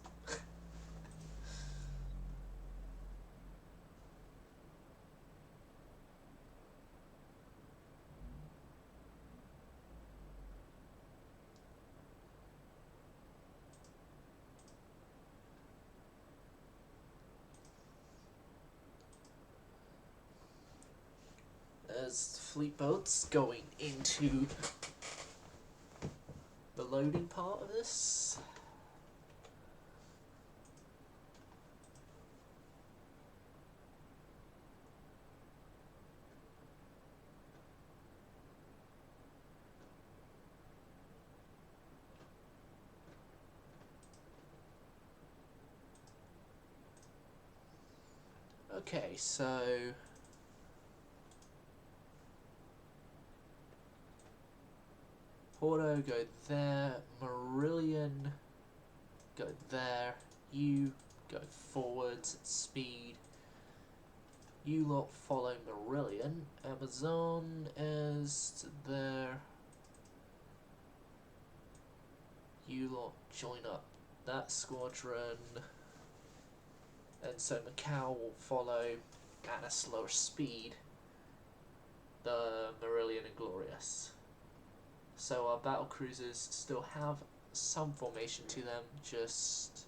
As fleet boats going into the loading part of this. Okay, so Porto, go there. Marillion, go there. You go forwards at speed. You lot follow Marillion. Amazon is to there. You lot join up that squadron. And so Macau will follow at a slower speed the Marillion and Glorious. So our battle cruisers still have some formation to them, just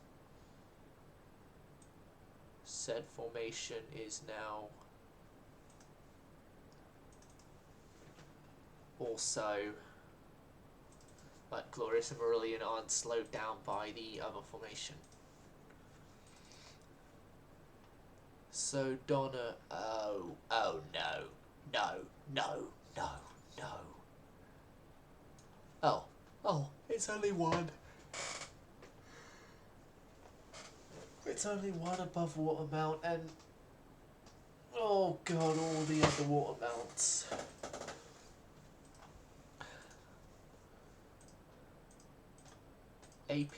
said formation is now also, like, Glorious and Marillion aren't slowed down by the other formation. So Donna, oh no, no. Oh, it's only one. It's only one above water mount, and oh god, all the underwater mounts. AP,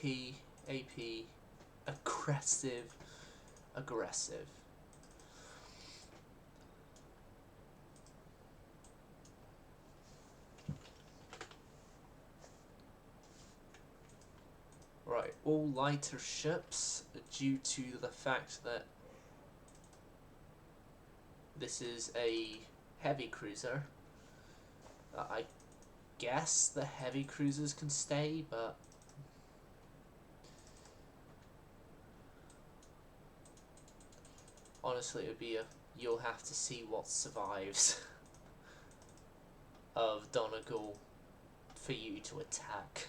aggressive. Right, all lighter ships, due to the fact that this is a heavy cruiser. I guess the heavy cruisers can stay, but honestly it would be you'll have to see what survives of Donegal for you to attack.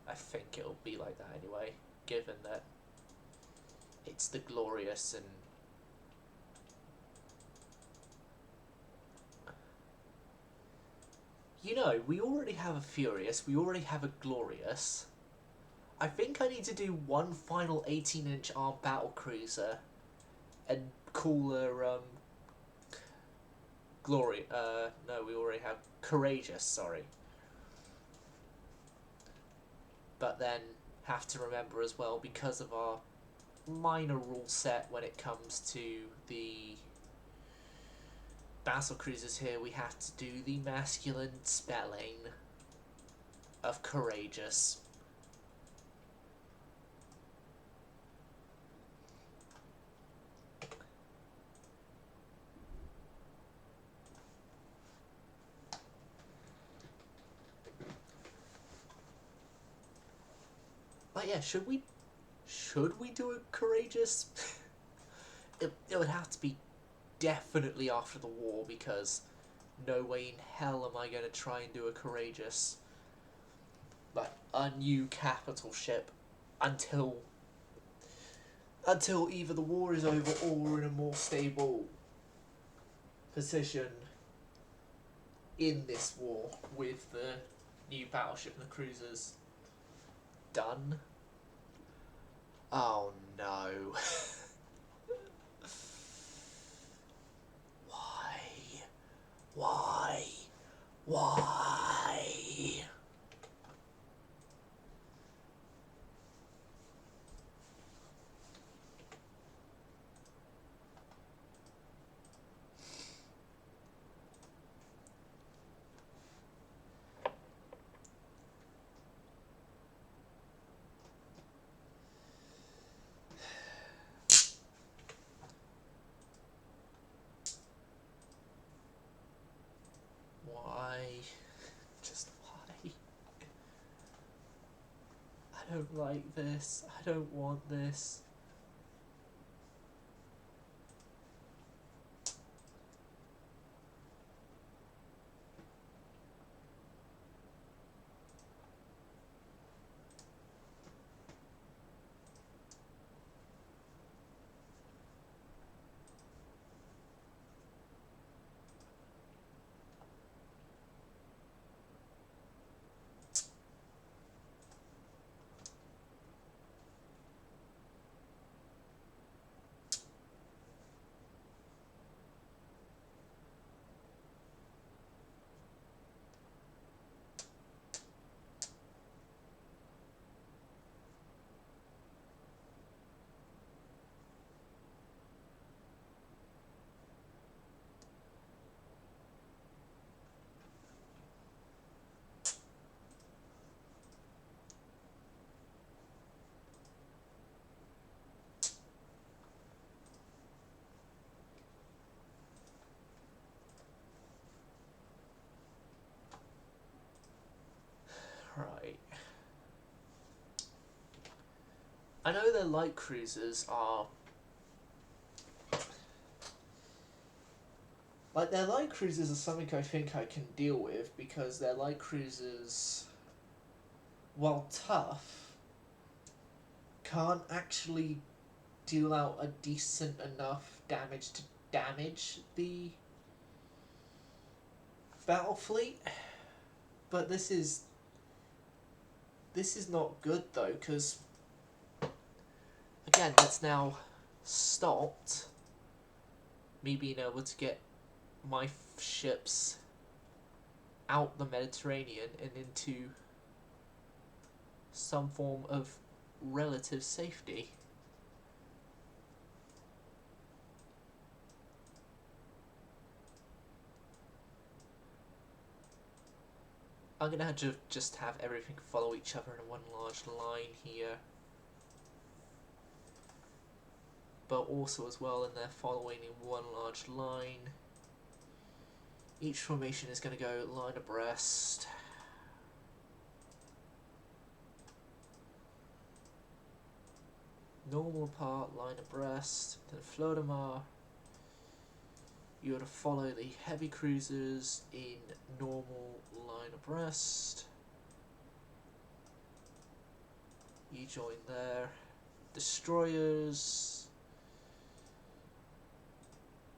I think it'll be like that anyway, given that it's the Glorious and you know, we already have a Furious, we already have a Glorious. I think I need to do one final 18-inch armed battle cruiser and call her Glory. No, we already have Courageous. Sorry. But then have to remember as well, because of our minor rule set when it comes to the battle cruisers here, we have to do the masculine spelling of Courageous. But yeah, should we do a Courageous? it would have to be definitely after the war, because no way in hell am I going to try and do a Courageous, like a new capital ship, until either the war is over or we're in a more stable position in this war with the new battleship and the cruisers done. Oh no. Why? Why? Just why? I don't like this. I don't want this. Right. I know their light cruisers are... Like, their light cruisers are something I think I can deal with, because their light cruisers, while tough, can't actually deal out a decent enough damage to damage the battle fleet. But this is not good though, because again, that's now stopped me being able to get my ships out the Mediterranean and into some form of relative safety. I'm gonna have to just have everything follow each other in one large line here. But also as well, and they're following in one large line. Each formation is going to go line abreast. Normal part, line abreast. Then Flodamar. You are to follow the heavy cruisers in normal line abreast. You join there. Destroyers.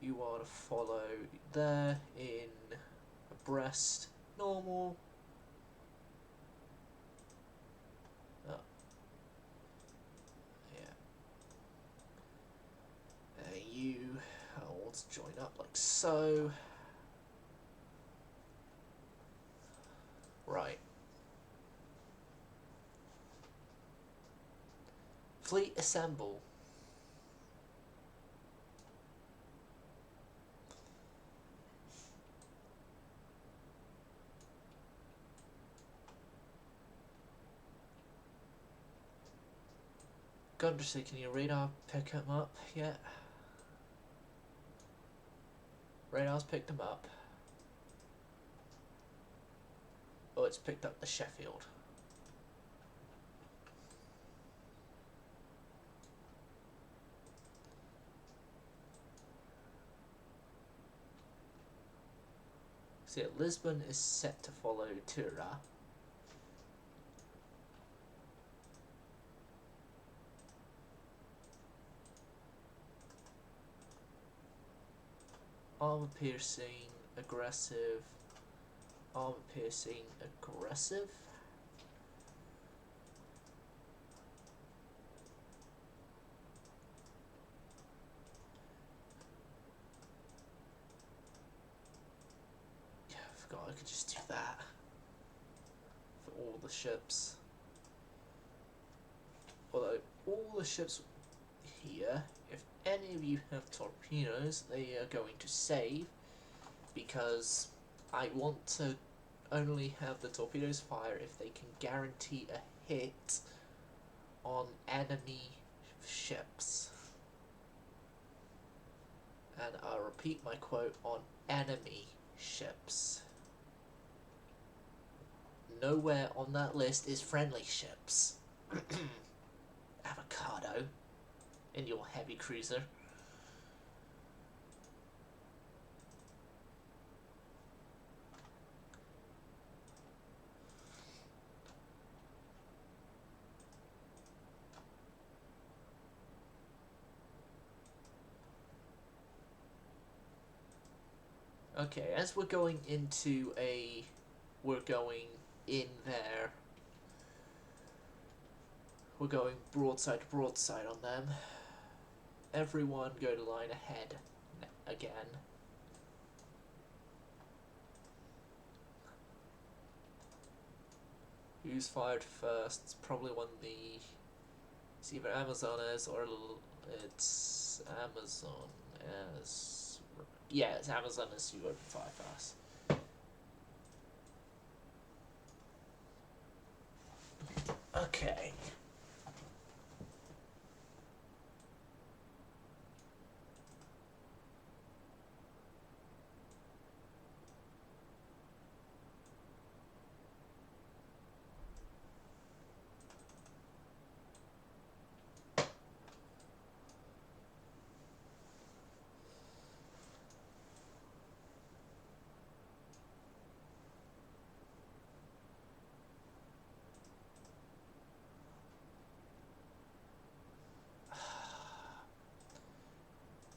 You are to follow there in abreast, normal. up like so. Right. Fleet assemble. Gundersey, can your radar pick him up yet? Radar's picked him up. Oh, it's picked up the Sheffield. See, Lisbon is set to follow Tura. Armor piercing, aggressive. Armor piercing, aggressive. Yeah, I forgot I could just do that for all the ships. Although all the ships here, if any of you have torpedoes, they are going to save, because I want to only have the torpedoes fire if they can guarantee a hit on enemy ships. And I'll repeat my quote, on enemy ships. Nowhere on that list is friendly ships. Avocado in your heavy cruiser. Okay, as we're going into we're going in there. We're going broadside to broadside on them. Everyone go to line ahead again. Who's fired first? It's probably one of the... It's either Amazonas or it's Amazon as... Yeah, it's Amazonas who open fire first. Okay.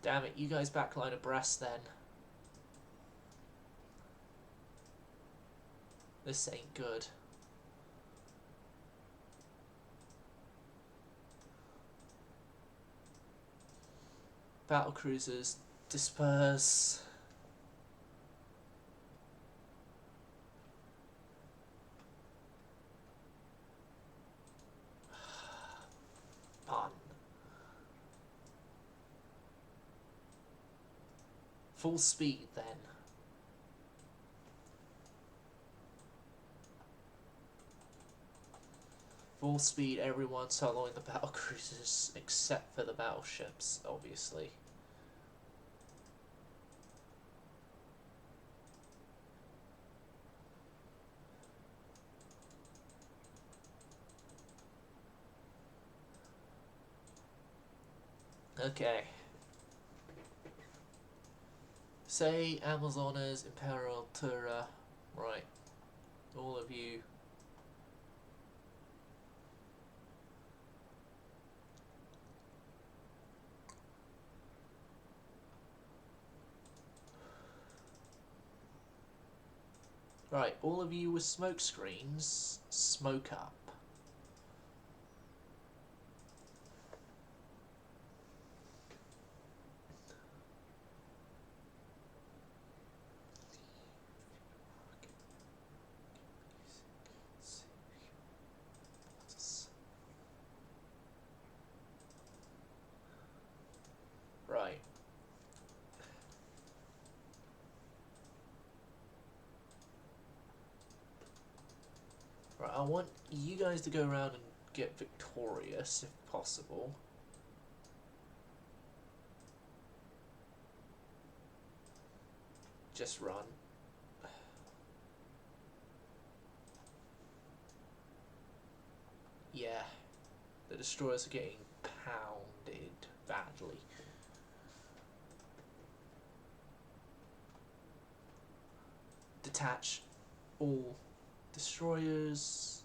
Damn it, you guys backline abreast then. This ain't good. Battle cruisers, disperse. Pun. Full speed then. Full speed, everyone's following the battle cruisers except for the battleships, obviously. Okay. Say Amazonas, Imperial, Tura. Right. All of you. Right, all of you with smoke screens, smoke up. Right, I want you guys to go around and get victorious if possible. Just run. Yeah, the destroyers are getting pounded badly. Detach all destroyers.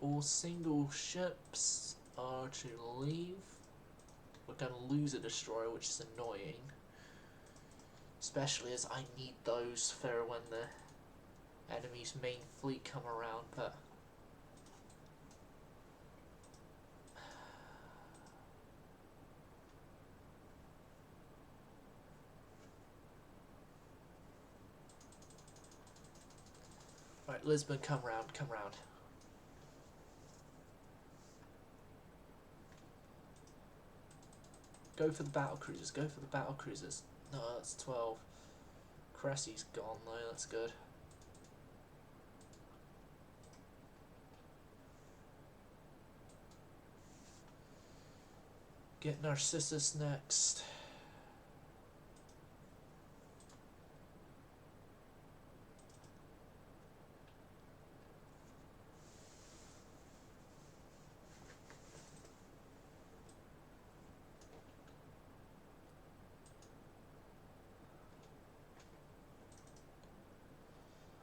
All single ships are to leave. We're going to lose a destroyer, which is annoying. Especially as I need those for when the enemy's main fleet come around, but... Right, Lisbon, come round, come round. Go for the battle cruisers, go for the battle cruisers. No, that's 12. Cressy's gone though, that's good. Get Narcissus next.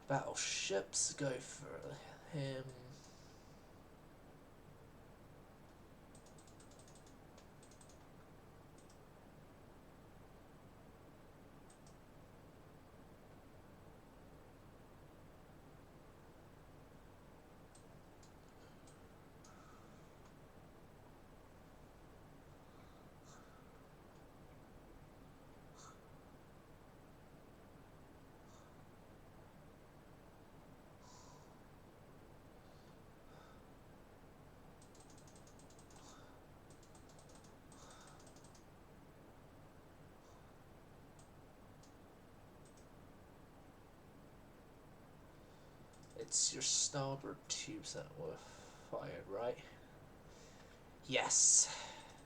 Battleships, go for him. It's your starboard tubes that were fired, right? Yes,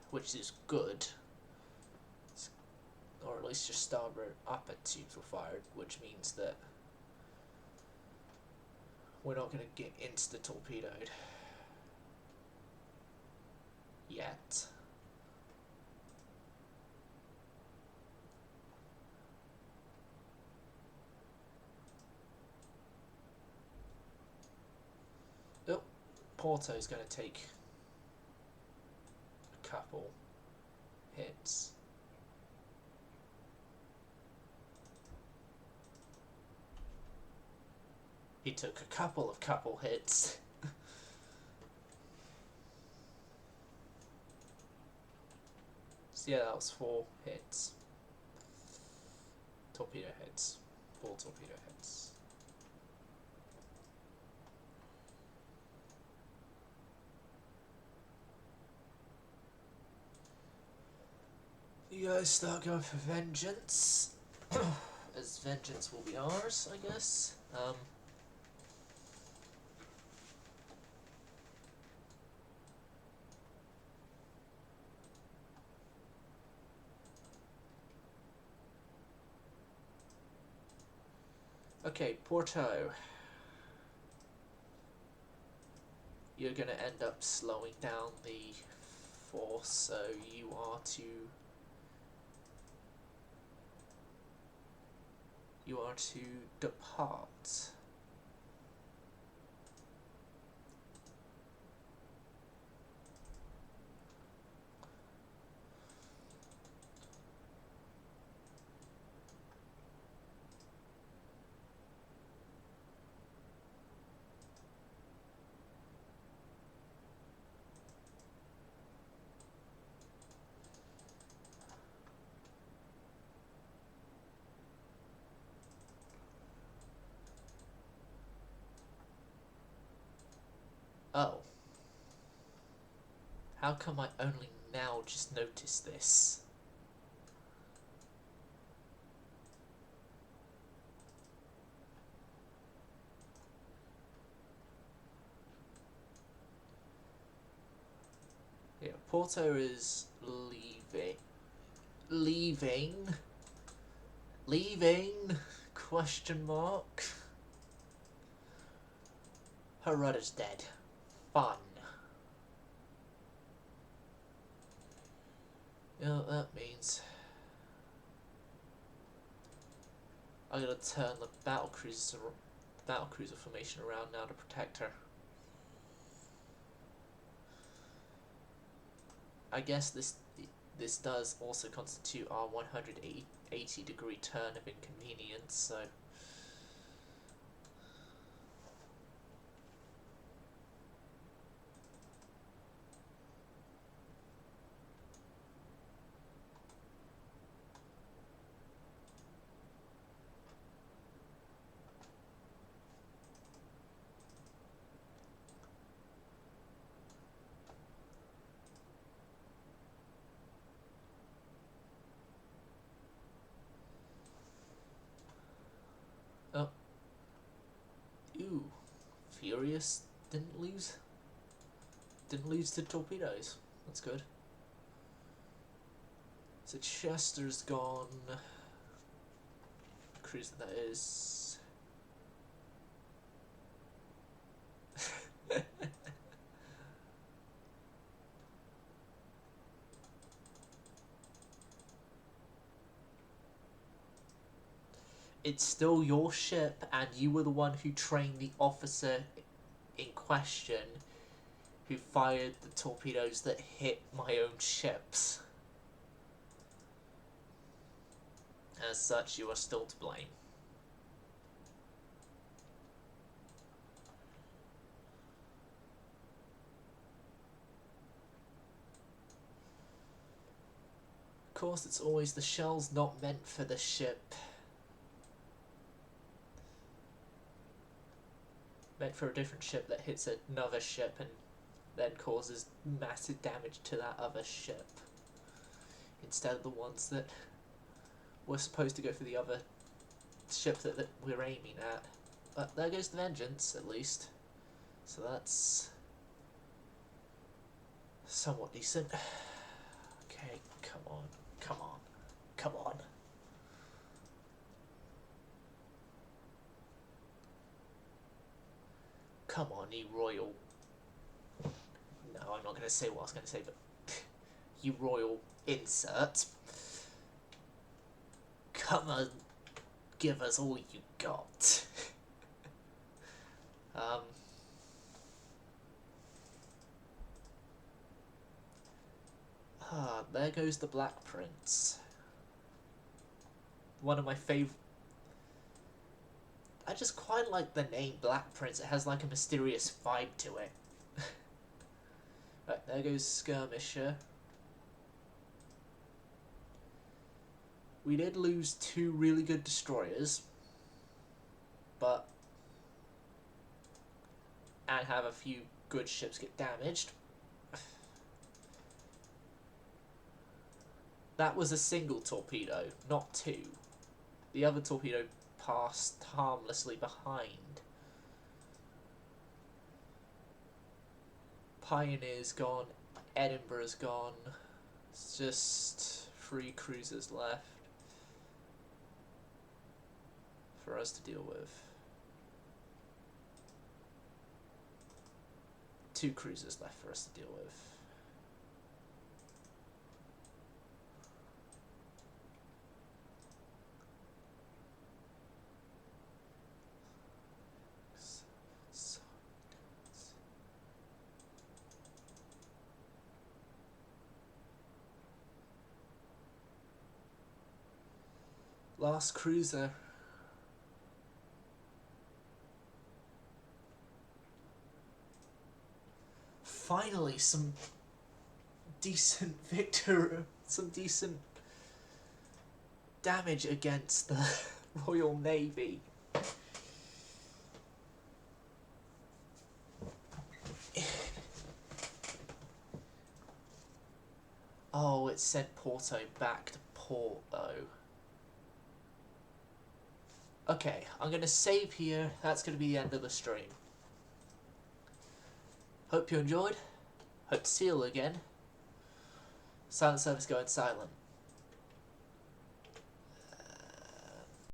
which is good. Or at least your starboard upper tubes were fired, which means that we're not going to get insta-torpedoed. Yet. Oh, Porto's going to take a couple hits. He took a couple hits. So yeah, that was 4 hits. Torpedo hits. 4 torpedo hits. You guys start going for vengeance. As vengeance will be ours, I guess. Okay, Porto. You're going to end up slowing down the force, so you are to depart. Oh. How come I only now just noticed this? Yeah, Porto is leaving. Leaving? Question mark. Her rudder's dead. Fun. You know what that means? I'm gonna turn the battlecruiser formation around now to protect her. I guess this does also constitute our 180-degree turn of inconvenience, so... Oh. Ooh. Furious didn't lose to torpedoes. That's good. So Chester's gone. Cruiser that is. It's still your ship, and you were the one who trained the officer in question who fired the torpedoes that hit my own ships. As such, you are still to blame. Of course, it's always the shell's not meant for the ship. Meant for a different ship that hits another ship and then causes massive damage to that other ship. Instead of the ones that were supposed to go for the other ship that we're aiming at. But there goes the Vengeance, at least. So that's somewhat decent. Okay, come on, come on, come on. Come on, you royal... No, I'm not going to say what I was going to say, but... you royal insert. Come on, give us all you got. There goes the Black Prince. One of my favourite... I just quite like the name Black Prince. It has like a mysterious vibe to it. Right, there goes Skirmisher. We did lose 2 really good destroyers, but... and have a few good ships get damaged. That was a single torpedo, not 2. The other torpedo passed harmlessly behind. Pioneer's gone, Edinburgh's gone. It's just 3 cruisers left for us to deal with. 2 cruisers left for us to deal with. Last cruiser. Finally, some decent some decent damage against the Royal Navy. Oh, it sent Porto back to port though. Okay, I'm going to save here. That's going to be the end of the stream. Hope you enjoyed. Hope to see you again. Silent service going silent.